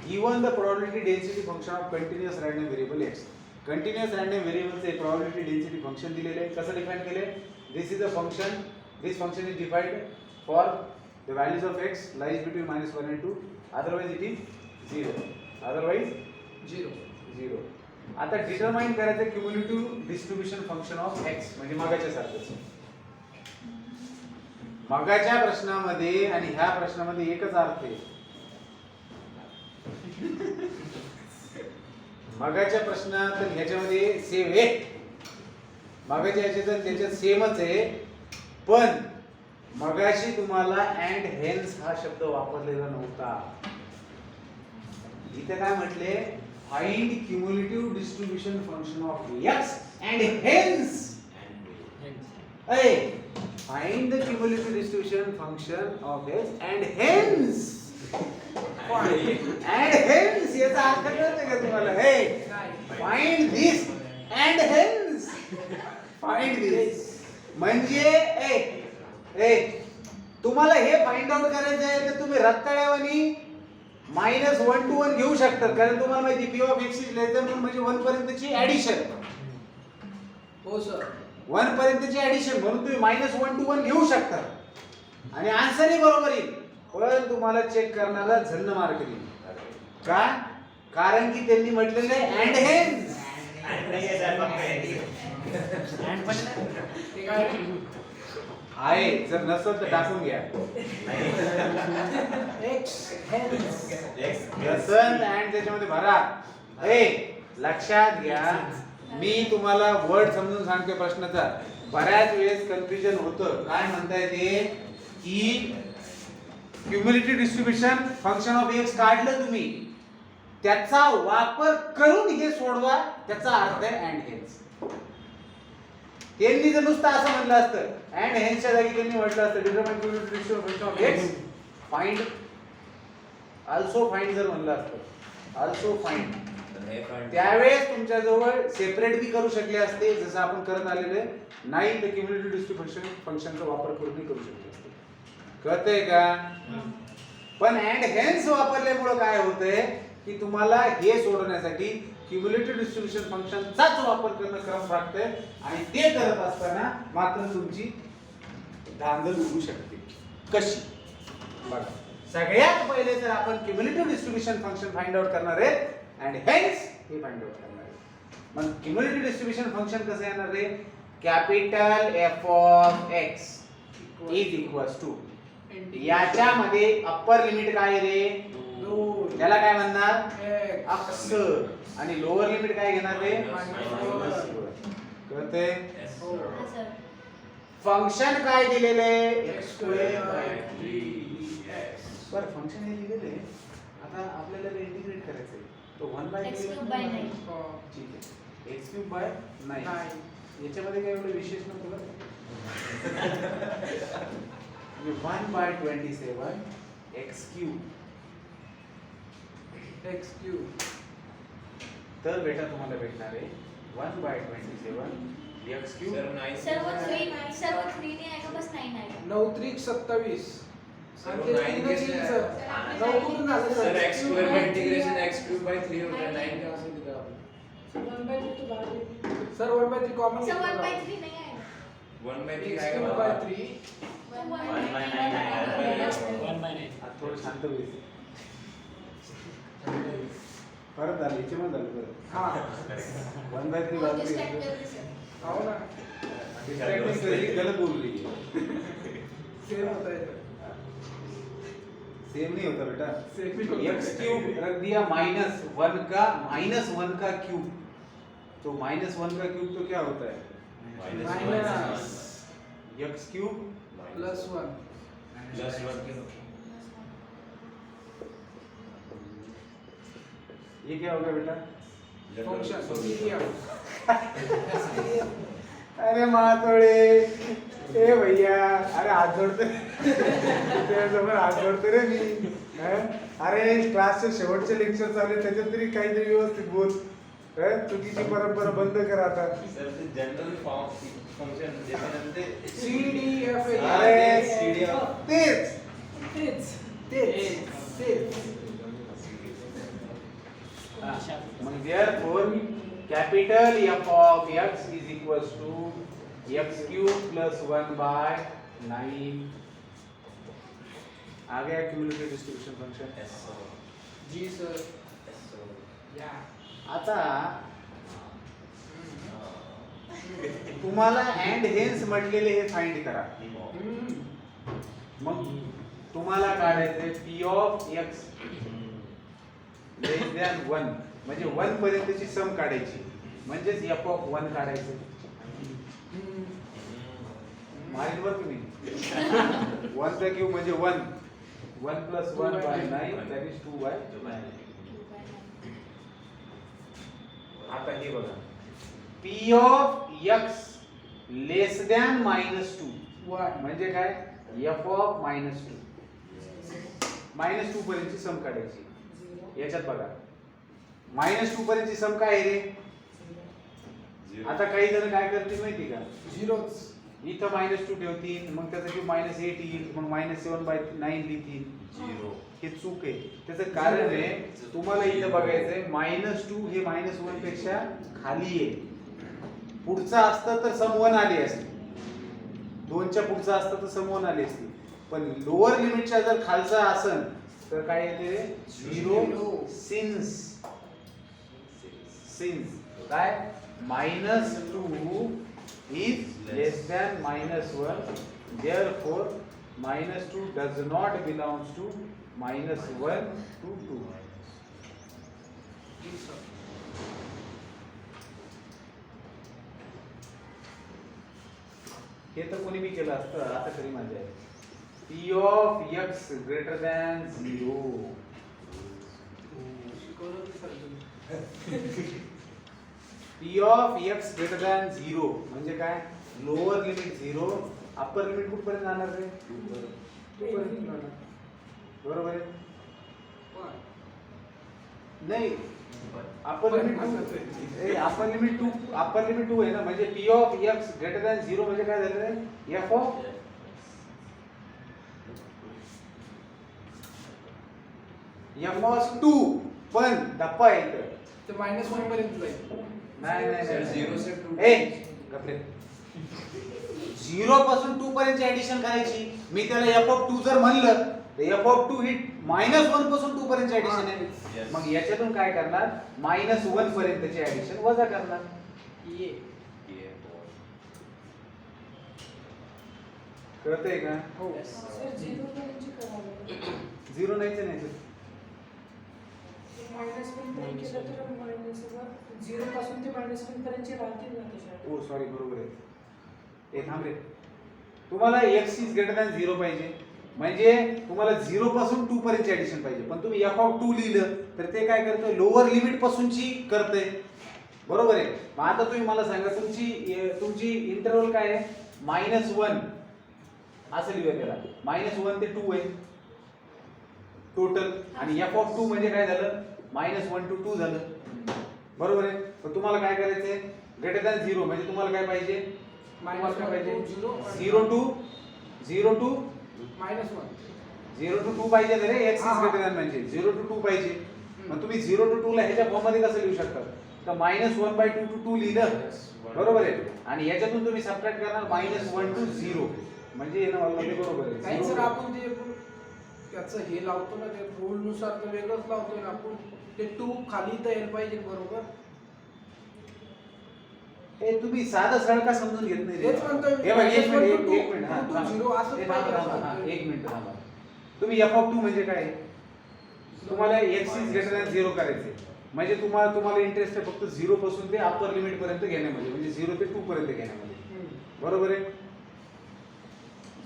Given the probability density function of continuous random variable x. Continuous random व्हेरिएबलचे प्रोबॅबिलिटी डेन्सिटी फंक्शन दिलेले आहे. कसं डिफाइन केले? This is a function. This function is defined for the values of x lies between -1 and 2. Otherwise it is 0. Otherwise 0. आता डिटरमाइन करायचं cumulative distribution function of x म्हणजे मगाच्या सारखंच. मगाच्या प्रश्नामध्ये आणि ह्या प्रश्नामध्ये एकच अर्थ आहे. मगाच्या प्रश्नात ह्याच्यामध्ये सेम आहे, मगाच्या ह्याच्यात त्याच्यात सेमच आहे, पण मगाशी तुम्हाला अँड हेन्स हा शब्द वापरलेला नव्हता. इथे काय म्हटले? Find cumulative distribution function of x and hence. Find the cumulative distribution function of x and hence. And hence याचा अर्थ कळतोय का तुम्हाला? Find this and hence. Find this म्हणजे तुम्हाला हे फाइंड आउट करायचं आहे तर तुम्ही रत्ताळ्यावानी -1 to 1 घेऊ शकता, कारण तुम्हाला माहिती p of x is less than 1 म्हणजे 1 पर्यंतची ऍडिशन. हो सर. 1 पर्यंतची ऍडिशन म्हणून तुम्ही -1 to 1 घेऊ शकता आणि आन्सरही बरोबर येईल, पण तुम्हाला चेक करण्याला झन्न मार्क देईल. का? कारण की त्यांनी म्हटलेलं आहे अँड हेन्स. आहे, जर नसेल तर टाकून घ्या. नसेल अँड त्याच्यामध्ये भरा. लक्षात घ्या, मी तुम्हाला वर्ड समजून सांगतो प्रश्नाचा. बऱ्याच वेळेस कन्फ्युजन होतं. काय म्हणताय ते की क्युमुलेटिव्ह डिस्ट्रीब्युशन फंक्शन ऑफ x काढलं तुम्ही, त्याचा वापर करून हे सोडवा, त्याचा अर्थ आहे अँड हेन्स. त्यांनी जर नुसतं असं म्हणलं असतं अँड हेन्सच्या जागी त्यांनी म्हटलं असतं determine cumulative distribution function of x find, also find जर म्हणलं असतं, ऑल्सो फाइंड त्यावेळेस तुमच्याजवळ सेपरेट बी करू शकले असते, जसं आपण करत आलेले नाही, तर क्युम्युलेटिव्ह डिस्ट्रीब्युशन फंक्शनचा वापर करूनही करू शकले असते. कळतंय का? पण अँड हेन्स वापरल्यामुळे काय होतंय की तुम्हाला हे सोडवण्यासाठी क्युम्युलेटिव्ह डिस्ट्रीब्युशन फंक्शनचाच वापर करणं क्रम लागतंय, आणि ते करत असताना मात्र तुमची धांदल उडू शकते. कशी? बघा, सगळ्यात पहिले तर आपण cumulative distribution function find out करणार आहे अँड हेन्स हे फाइंड आउट करणार आहे. मग क्युम्युलेटिव्ह डिस्ट्रीब्युशन फंक्शन कसं येणार रे? Capital F of x is equals to, याच्यामध्ये अप्पर लिमिट काय रे? 2 त्याला काय म्हणणार? x अक्ष. आणि लोअर लिमिट काय घेणार रे? कळतंय? हो. हाँ सर. फंक्शन काय दिलेले? x square by 3x. बरं, फंक्शन हे दिलेले, आता आपल्याला इंटिग्रेट करायचंय. तो 1/3 X cube by 9. हो. ठीक आहे. x cube by 9. नाही. याच्यामध्ये काय एवढं विशेष नव्हतं बरं. 1/27 x cube. x cube. तर बेटा तुम्हाला भेटणार आहे 1/27 x cube. सर्व 3 नहीं आएगा, बस 9 आएगा. 9 त्रिक 27. सर, आणि ते 9 तीनच कैसे येईल है? सर. 9 कुठून झालं सर सर? x स्क्वायर में इंटीग्रेशन x क्यूब बाय 3 होता है, 9 कहां से लिखा आपने? सर 1/3 कॉमन सर 1/3 नहीं आएगा. 1/3 x आएगा cube बाबा. by 3. 1/9 आता थोडं शांत होईल. परत झालं, याच्यामध्ये झालं परत. हा. 1/3 बहुत बाजू distract कर रहे सर. हो ना. डिस्ट्रॅक्टिंग करी, गलत बोल रही है. सेम होता है सर. सेम नहीं होता बेटा. सेम ही होता x है. क्यूब रख दिया -1 का क्यूब, तो -1 का क्यूब तो क्या होता है? Minus x cube +1. प्लस 1 ये क्या होगा बेटा? Function PDF. अरे मातोड़े, ए भैया, अरे हात जोडते त्याच्यासमोर हात जोडते रे मी. हं? अरे क्लासचे शेवटचे लेक्चर चालू आहे, त्याच्यात तरी काहीतरी व्यवस्थित बोल. हं? चुकीची परंपरा बंद कर आता. सर ते जनरल फंक्शन ज्याच्यानंतर CDF आहे. अरे CDF. तेच तेच. मग therefore capital F of x is equals to x cube plus 1/9. A Gaya क्युमुलेटिव्ह distribution function. G sir. या. आता तुम्हाला अँड हेन्स म्हटलेले हे फाइंड करा. मग तुम्हाला काढायचे p of x less than 1, म्हणजे 1 पर्यंतची सम काढायची, म्हणजेच f of 1 काढायचं. माहित बरं तुम्ही 1 चा क्यूब म्हणजे 1 + 1/9 that is 2/9. आता हे बघा, p of x less than -2 1. म्हणजे काय? f of -2. -2 पर्यंतची सम काढायची. याच्यात बघा, -2 पर्यंतची सम काय आहे रे? आता काही जण काय करतील माहिती का? झिरोच. इथं -2 ठेवतील, मग त्याचा क्यूब -8 येईल, मग -7/9 लिहितील. 0 हे चूक आहे. त्याचं कारण आहे, तुम्हाला इथं बघायचंय -2 हे -1 पेक्षा खाली आहे. पुढचा असतं तर सम 1 आली असती, 2च्या पुढचा असतं तर सम 1 आली असती. पण लोअर लिमिटच्या जर खालचा असन तर काय येते? 0 सिन्स काय -2 is less than -1, therefore -2 does not belongs to -1 to 2. जी सर. हे तर कोणी बी केलं असतं, आता खरी मजा आहे. p of x greater than 0. शिकवलं की सर तुम्ही. p of x greater than 0 म्हणजे काय? लोअर लिमिट 0, अप्पर लिमिट कुठपर्यंत जाणार रे? 2 पर्यंत जाणार. बरोबर आहे? One. नाही, अपर लिमिट 2 आहे ना, म्हणजे p of x greater than 0 म्हणजे काय झालं, f ऑफ f(2) पण धप्पा आहे इथं. ते -1 पर्यंत जाईल. नाही झिरो से टू ए गप्रे 0 पासून 2 पर्यंतची ऍडिशन करायची. मी त्याला f(2) जर म्हणलं तर f(2) ही -1 पासून 2 पर्यंतची ऍडिशन आहे. Yes. मग याच्यातून काय करणार, -1 पर्यंतची ऍडिशन वजा करणार. ये कळतंय का? हो. सर 0 पर्यंतची करावी. 0 नाहीच नाही. -1 पर्यंत केलं तर -0 पासून ते -1 पर्यंतचे राहतील ना त्याच्यात. ओ सॉरी, बरोबर आहे. ते थांब रे, तुम्हाला x इज ग्रेटर दॅन 0 पाहिजे, म्हणजे तुम्हाला 0 पासून 2 पर्यंतची ऍडिशन पाहिजे. पण तुम्ही f(2) लिहिलं तर ते काय करतंय, लोअर लिमिट पासूनची करतंय. बरोबर आहे. मग आता तुम्ही मला सांगा, तुमची इंटरवल काय आहे, -1 असं लिहूया त्याला. -1 ते 2 आहे टोटल, आणि f(2) म्हणजे काय झालं, -1 to 2 झालं. बरोबर आहे. तर तुम्हाला काय करायचंय, ग्रेटर दॅन 0 म्हणजे तुम्हाला काय पाहिजे, तुम्हाला काय पाहिजे, 0 to -2 पाहिजे ना रे. x इज ग्रेटर दॅन म्हणजे 0 to 2 पाहिजे. मग तुम्ही 0 to 2 ला ह्याच्या फॉर्म मध्ये कसं लिहू शकता, तर -1/2 to 2 लिहिलं. बरोबर आहे. आणि याच्यातून तुम्ही सबट्रॅक्ट करणार -1 to 0 म्हणजे हे ना मध्ये बरोबर आहे. नाही सर, आपण ते त्याचं हे लावतो ना, ते रूल नुसार तर वेगळंच लावतोय ना आपण. ते 2 खाली तर यायला पाहिजे. बरोबर. हे तुम्ही साधं सरळ का समजून घेत नाही रे? तेच म्हणतोय मी. हे बघ, एक मिनिट, -1 to एक मिनिट, हा, 2 to थांबा. 0 असंच हे पाहिजे थांबा, असं थांबा, म्हणतोय. एक मिनिट थांबा. तुम्ही f(2) म्हणजे काय, तुम्हाला x इज ग्रेटर दॅन 0 करायचे, म्हणजे तुम्हाला इंटरेस्ट आहे फक्त 0 पासून ते अपर लिमिट पर्यंत घेण्यामध्ये, म्हणजे 0 ते 2 पर्यंत घेण्यामध्ये. बरोबर आहे.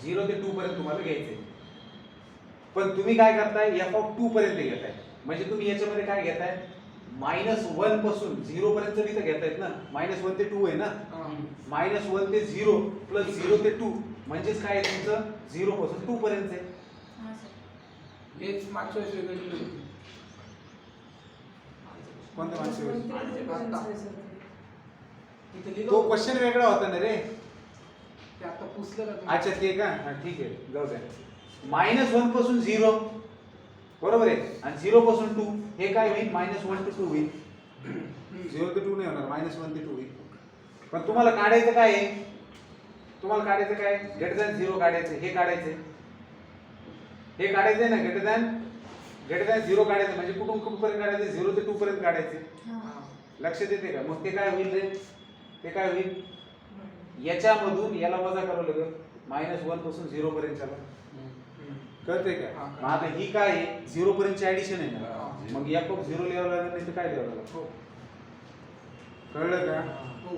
0 ते 2 पर्यंत तुम्हाला घ्यायचे. पण तुम्ही काय करताय, f(2) पर्यंत घेताय, म्हणजे तुम्ही याच्यामध्ये काय घेताय, -1 पासून 0 पर्यंत बी तर घेतायत ना. -1 ते 2 आहे ना. -1 ते 0 प्लस 0 ते 2 म्हणजेच काय आहे तुमचं, 0 पासून 2 पर्यंत आहे. हां सर. हेच मागच्या वेळेस वेगळं लिहिलं होतं. कोणत्या मागच्या वेळेस? पर्यंत आहे सर ते. इथे लिहिलं तो होतं. क्वेश्चन वेगळा होता ना रे. ते आता पुसलं का तुम्ही? अच्छा ते का, हा, ठीक आहे, जाऊ द्या. -1 पासून 0 बरोबर आहे, आणि 0 पासून 2 हे काय होईल, -1 to 2 होईल. 0 ते 2 नाही होणार, -1 ते 2 होईल. पण तुम्हाला काढायचं काय आहे, तुम्हाला काढायचं काय, ग्रेटर दॅन 0 काढायचं, हे काढायचं, हे काढायचंय ना, ग्रेटर दॅन 0 काढायचं, म्हणजे कुठून काढायचं, 0 ते 2 पर्यंत काढायचे. हां. लक्षात येते का? मग ते काय होईल रे, ते काय होईल, याच्यामधून याला वजा करावं लागेल, -1 पासून 0 पर्यंतच्याला. कळतंय का? हा, मग आता ही काय आहे, 0 पर्यंतची ऍडिशन आहे ना. हा. मग f(0) लिहावं लागेल, नाही तर काय लिहावं लागेल. हो. कळलं का? हो.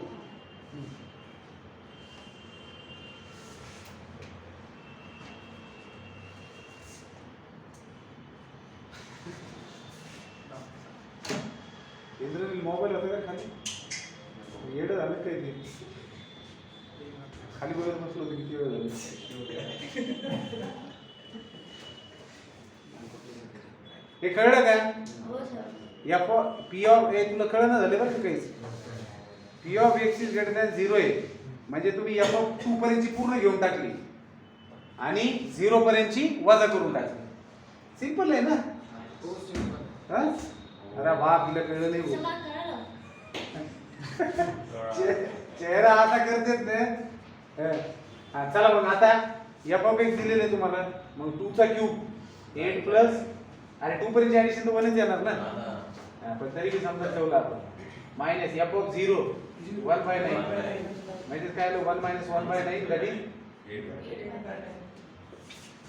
इंद्रनील मोबाईल होता का खाली, येडं झालं काय ते, खाली बघत बसलो होतो, किती वेळ झाला. हे कळलं का? हो सर. p ऑफ a तुला कळलं झालं बरं का काहीच. p of x is greater than 0 आहे, म्हणजे तुम्ही f(2) पर्यंतची पूर्ण घेऊन टाकली आणि 0 पर्यंतची वजा करून टाकली. सिंपल आहे ना. हो, simple. हा? अरे बाप, हिला कळलं नाही भाऊ. सगळं कळलं. चेहरा आता करतेच ना. हा, चला मग आता f ऑफ x दिलेलं आहे तुम्हाला, मग 2 चा क्यूब 8 प्लस, अरे 2 पर्यंत ऍडिशन तर 1च येणार ना. हा, पण तरी बी समजा ठेवला आपण, मायनस f ऑफ 0 1/9 म्हणजे काय आलं, 1 - 1/9 दॅट इज.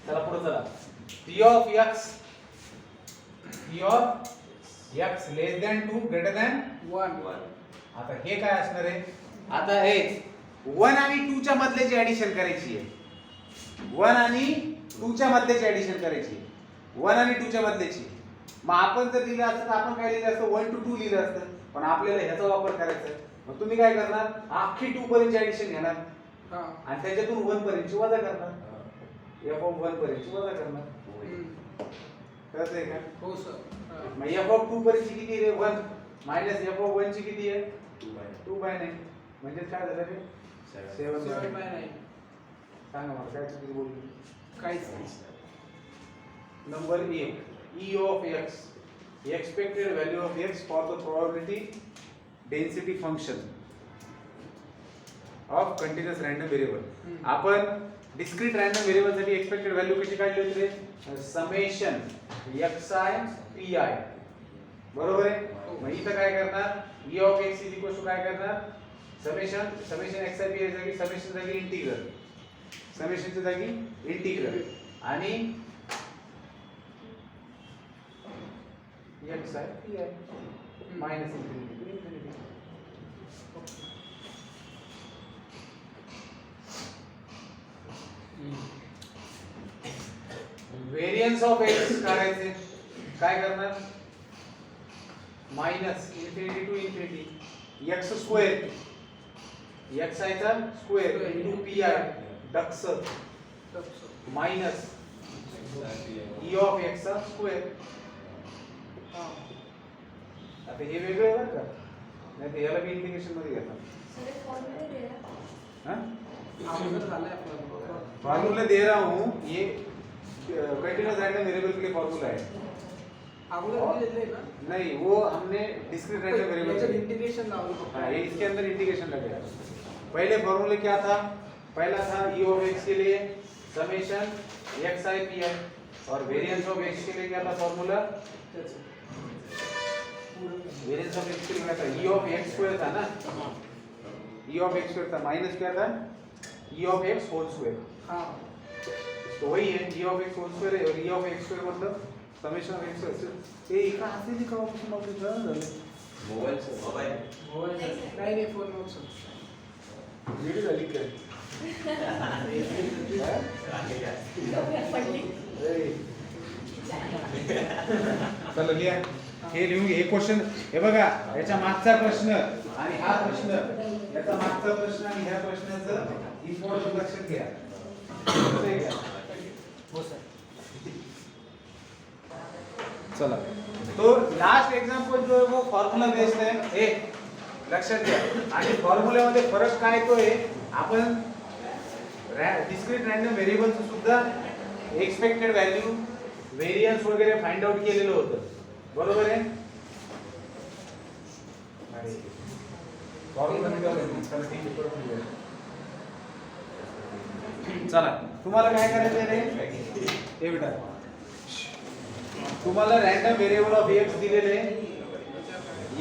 चला पुढे चला. p of x less than 2 greater than 1. आता हे काय असणार आहे, आता हे 1 आणि 2 च्या मधल्याची ऍडिशन करायची आहे. 1 आणि 2 च्या मधल्याची ऍडिशन करायची आहे. 1 आणि 2 च्या मधल्याची. मग आपण जर लिहिलं असतं तर आपण काय लिहिलं असतं, 1 to 2 लिहिलं असतं, पण आपल्याला ह्याचा वापर करायचा आहे. मग तुम्ही काय करणार, अख्खी 2 पर्यंतची ऍडिशन घेणार हा. आणि त्याच्यातून 1 पर्यंतची वजा करणार, f ऑफ 1 पर्यंतची वजा करणार. कळतंय का? हो सर. मग एफ ऑफ 2 पर्यंतची किती रे 1 मायनस एफ ऑफ 1 ची किती आहे 2/9 म्हणजे काय झालं रे 7/9 7/9. सांगा मला काय चुकीचं बोलली काहीच नाही. Number A E of x expected value of x for the probability density function of continuous random variable आपण discrete random variable साठी expected value कशी काढली होती रे summation xi pi बरोबर आहे मग इथं काय करणार E of x is equal to काय करणार summation xi pi जागी summation जागी इंटिग्रल summation च्या जागी इंटिग्रल आणि x आहे p आहे minus infinity to infinity variance of x काढायचे काय करणार minus infinity to infinity x square x आहे चा स्क्वेअर इनटू p आहे डक्स माइनस e ऑफ x चा स्क्वेअर आता हे वेगळे आहे बरं का नाही तर याला बी इंटिग्रेशन मध्ये घेतात सर एक फॉर्मूला दे रहा हां अगोदर झालंय आपलं. फार्मूला दे रहा हूँ ये कंटीन्यूअस रैंडम वेरिएबल के लिए फार्मूला है अगोदर दिलेलं आहे ना. नहीं वो हमने डिस्क्रीट रैंडम वेरिएबल याच्यात इंटिग्रेशन लावलं फक्त. हाँ ये इसके अंदर इंटीग्रेशन लगेगा पहले फार्मूले क्या था पहला था e ऑफ x के लिए समेशन xi pi और वेरिएंस ऑफ x के लिए क्या था फार्मूला त्याचं. वेरिएंस ऑफ x के लिए क्या था e ऑफ x स्क्वायर था ना e ऑफ x स्क्वायर था माइनस क्या था e of x whole square हां. तो वही है e of x whole square है और e ऑफ x स्क्वायर मतलब समेशन ऑफ x स्क्वायर ये एका हाती लिखावं पासून नव्हतं झालं मोबाईल सर नाही नाही फोन नव्हतं. वीडियो झाली काय चला लिहा हे लिहून घे हे क्वेश्चन हे बघा याच्या मागचा प्रश्न आणि हा प्रश्न याचा मागचा प्रश्न आणि ह्या प्रश्नाचं इम्पॉर्टन्स लक्षात घ्या कळतंय का? हो सर. चला तो लास्ट एग्जांपल जो है वो फॉर्म्युला बेस्ड है हे लक्षात घ्या आणि फॉर्म्युल्यामध्ये फरक काय तो आहे आपण डिस्क्रीट रँडम व्हेरिएबलचं सुद्धा एक्सपेक्टेड व्हॅल्यू व्हेरियन्स वगैरे फाइंड आउट केलेलं होतं बरोबर आहे चला तुम्हाला काय करायचं आहे रे हे बेटा तुम्हाला रैंडम वेरिएबल ऑफ x दिलेले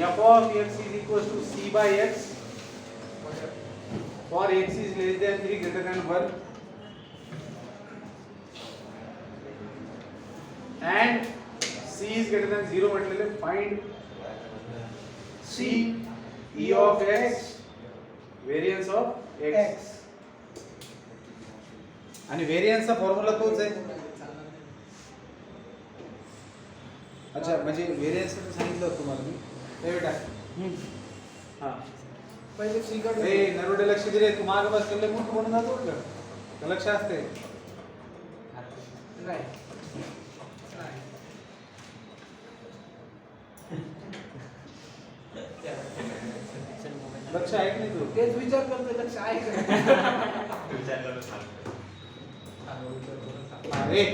f of x is equal to c by x for x is less than 3 greater than 1 and c is greater than 0 म्हटलेले find c e of x variance of x आणि व्हेरियन्सचा फॉर्म्युला तोच आहे अच्छा म्हणजे व्हेरियन्स सांगितलं होतं तुम्हाला मी हे बेटा हां पहिले सी कडे ए नरोडे लक्ष दे रे तू मागे बसलेले मोठं म्हणून जातो का तर लक्ष असते नाही. लक्ष आहे की नाही तू तेच विचार करतोय लक्ष आहे का. अरे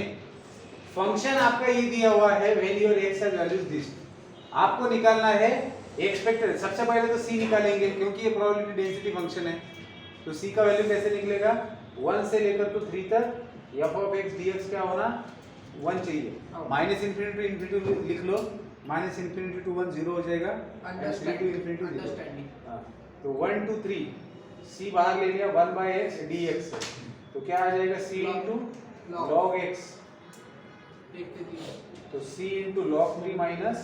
फंक्शन आपका ये दिया हुआ है when your x has values this आपको निकालना है एक्सपेक्टेड सबसे पहले तो c निकालेंगे क्योंकि ये प्रोबेबिलिटी डेंसिटी फंक्शन है तो c का वैल्यू कैसे निकलेगा 1 से लेकर तो 3 तक f ऑफ x dx क्या होना 1 चाहिए माइनस इंफिनिटी टू इंफिनिटी लिख लो माइनस इंफिनिटी टू 1 0 हो जाएगा अंडरस्टैंड टू इंफिनिटी अंडरस्टैंडिंग. हां तो 1 2 3 c बाहर ले लिया 1 by x dx तो क्या आ जाएगा c into log x एक ते तीन. तो c into log 3 minus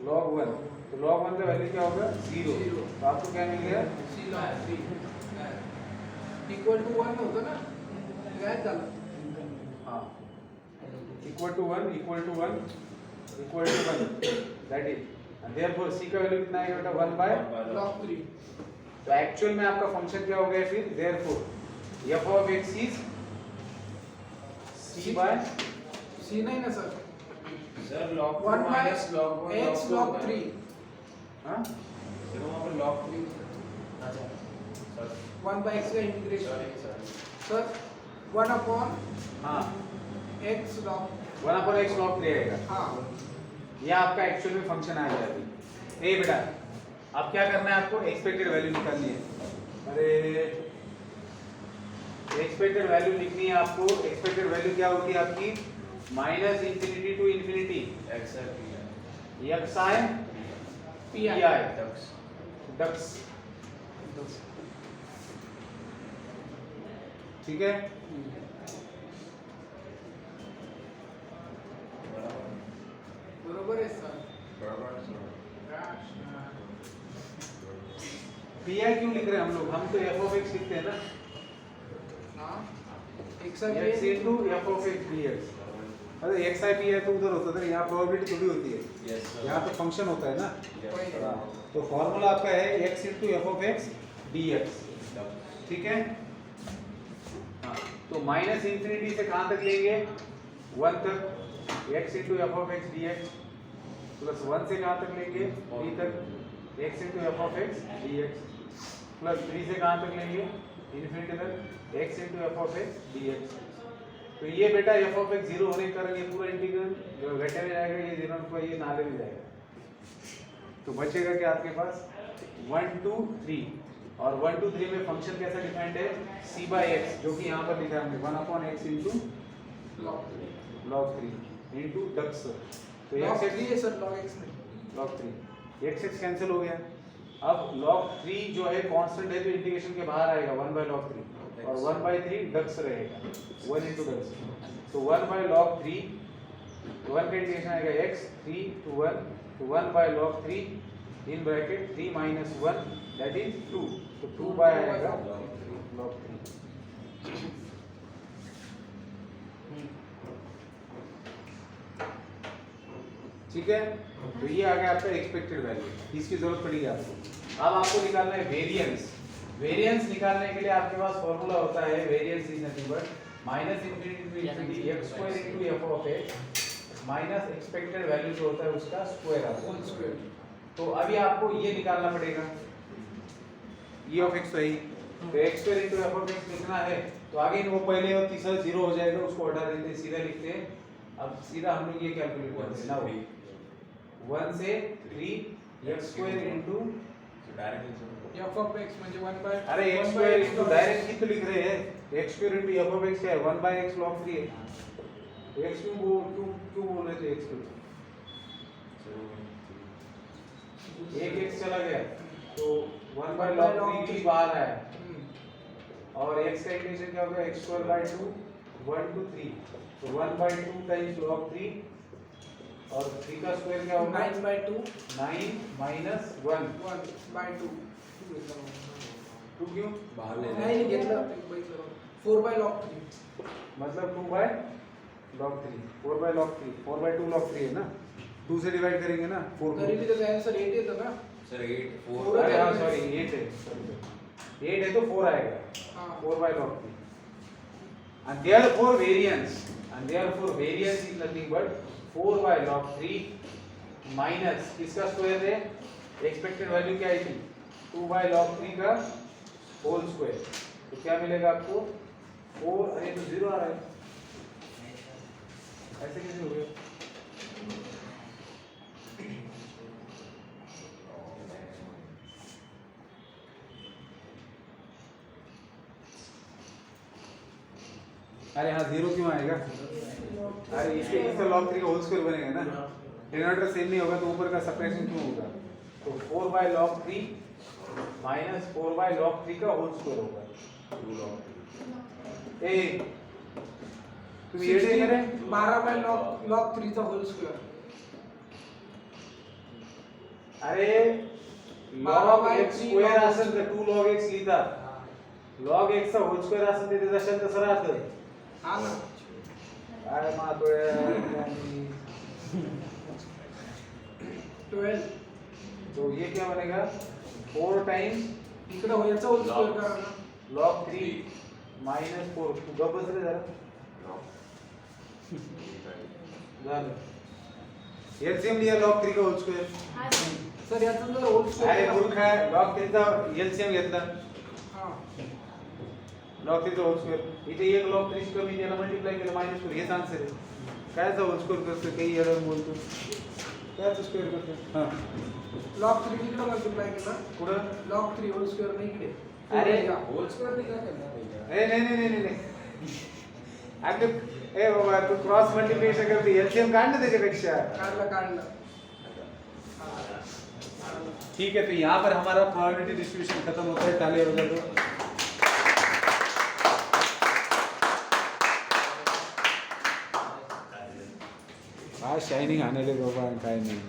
log 1 तो log 1 का वैल्यू क्या होगा 0 तो आपको क्या मिल गया सी लॉग 3 इक्वल टू 1 होतं ना काय झालं. हाँ equal to 1 equal to 1 equal to 1 that is and therefore c का वैल्यू कितना आएगा बेटा 1 by लॉग 3. तो एक्चुअल में आपका फंक्शन क्या हो गया फिर therefore f of x is c by C नाही ना sir sir log 1 by minus log 1 x log 3 हाँ सर वहाँ पर log 3 अच्छा सर 1 by x का इंटीग्रेशन सॉरी सर 1 अपॉन हाँ x log 1 upon x log 3 आएगा। हाँ ये आपका एक्चुअल में फंक्शन आ गया अभी। ए बेटा अब क्या करना है आपको, एक्सपेक्टेड वैल्यू निकालनी है। अरे एक्सपेक्टेड वैल्यू लिखनी है आपको। एक्सपेक्टेड वैल्यू क्या होती है आपकी, minus infinity to infinity x है p है x i pi pi डक्स डक्स, ठीक है। बरोबर है सर। बराबर सर पी आई क्यों लिख रहे हैं हम लोग, हम तो एफ ऑफ एक्स लिखते हैं ना, हाँ x x into F of x D x. अरे एक्स आई पी है तो उधर होता था, यहाँ प्रोबेबिलिटी थोड़ी होती है, यस सर यहाँ तो फंक्शन होता है ना। यस हाँ, तो फॉर्मूला आपका है x into F of x D x, ठीक है। हाँ, तो माइनस इंफिनिटी से कहाँ तक लेंगे, 1 तक, x into F of x D x, plus 1 से कहाँ तक लेंगे, 3 तक, x into F of x D x, plus 3 से कहाँ तक लेंगे, इन्फिनिटी तक, x into F of x D x. तो ये बेटा एफ ऑफ एक्स जीरो होने के कारण ये पूरा इंटीग्रल जो घटे में जाएगा, ये जीरो को ये नाले में जाएगा। तो बचेगा क्या आपके पास, 1 2 3, और 1 2 3 में फंक्शन कैसा डिफाइंड है, c बाई एक्स, जो कि यहाँ पर लिखा है हमने 1 upon x into log 3 into डक्स। तो log एक्स 3 है सर, log x नहीं। लॉग 3 एक्स एक्स कैंसिल हो गया। अब log 3 जो है कांस्टेंट है तो इंटीग्रेशन के बाहर आएगा 1 बाय log 3, और 1 बाय 3 डक्स रहेगा, 1 इंटू डक्स। तो 1 बाय log 3, 1 का इंटीग्रेशन आएगा x 3 to 1, तो 1 by log 3 in bracket 3 minus 1 that is 2, तो 2 बाय आएगा log 3। ठीक है, तो ये आ गया आपका एक्सपेक्टेड वैल्यू, इसकी जरूरत पड़ेगी आपको। अब आपको निकालना है वेरिएंस। वेरिएंस निकालने के लिए आपके पास फॉर्मूला होता है, variance is nothing but minus infinity to infinity x square into f of x minus expected value जो होता है उसका स्क्वायर आता है, होल स्क्वायर। तो अभी आपको ये निकालना पड़ेगा, e ऑफ x सही, तो x square into f of x लिखना है, तो आगे वो पहले और तीसरा जीरो हो जाएगा, उसको हटा देते हैं, सीधा लिखते हैं। अब सीधा हम लोग ये कैलकुलेट करते हैं ना, 1 से 3 x square into, direct f of x म्हणजे 1 by अरे x स्क्वायर इनटू डायरेक्ट ही तो लिख रहे हैं, x square into f of x क्या है, 1 बाय x log 3 है। x क्यों बोल रहे थे x क्यों, एक x चला गया तो 1 बाय log 3 भी बाहर आया, और x का इंटीग्रेशन क्या होगा, x स्क्वायर बाय 2 1 to 3, तो 1 by 2 टाइम्स log 3, और 3 का स्क्वायर क्या होगा, 9 by 2 9 माइनस 1 1 by 2 2 क्यों, बाहर ले नाही घेतलं 4 by log 3 मतलब 2 by log 3, 4 by log 3, 4 by 2 log 3 है ना, 2 से डिवाइड करेंगे ना 4 को, तरी भी त्याचा आंसर 8 येतो ना। सर 8 4 4 अरे हाँ सॉरी 8 है, 8 है तो 4 आएगा, हाँ 4 by log 3, and therefore variance is nothing but 4 by log 3 minus किसका स्क्वायर है, एक्सपेक्टेड वैल्यू क्या आई थी, 2 by log 3 का होल स्क्वायर, तो क्या मिलेगा आपको 4, अरे तो 0 आ रहा है, ऐसे कैसे हो गया, अरे हाँ 0 क्यों आएगा, अरे इसका log 3 का होल स्क्वायर बनेगा ना, डिनोमिनेटर सेम नहीं होगा तो ऊपर का सबट्रैक्शन क्यों होगा, तो 4 by log 3 minus 4 by log 3 का होल स्क्वायर होगा। 2 log ए तुम ये देख रहे 12 by log 3 चा होल स्क्वेअर। अरे बारा log by x 3 square log असेल तर 2 log x लिहिता, log x चा होल स्क्वेअर असेल तर त्याचा शब्द सरळ असेल, हा ना काय मातोय 12 तो ये क्या बनेगा 4 टाइम्स इकडे याचा होल स्क्वेअर करा ना, log 3 माइनस 4, तू गप बस रे जरा, झालं एलसीएम लिया log 3 का होल स्क्वेअर. हा सर. सर याचं जर होल अरे स्क्वेअर मूर्ख आहे, log 3 चा एलसीएम घेतला. हां log 3 चा होल स्क्वेअर. इथे एक log 3 कमी त्याला मल्टिप्लाय केलं -4 हेच आन्सर आहे. कायचा होल स्क्वेअर करतो काही एरर बोलतो. कायचा स्क्वेअर करतो? हां. लॉग 3 इकडे मल्टिप्लाय केला पुढं लॉग 3 होल स्क्वेअर नाही इकडे अरे, होल स्क्वेअर नाही का करणार भैया? नाही. अरे ए बाबा तू क्रॉस मल्टिप्लिकेशन करते एलसीएम काढ ना त्याच्यापेक्षा. काढला ठीक है, तो यहाँ पर हमारा प्रोबेबिलिटी डिस्ट्रीब्यूशन खत्म होता है. ताली बजा दो. शाइनिंग आने लगे बाबा, काय नाही.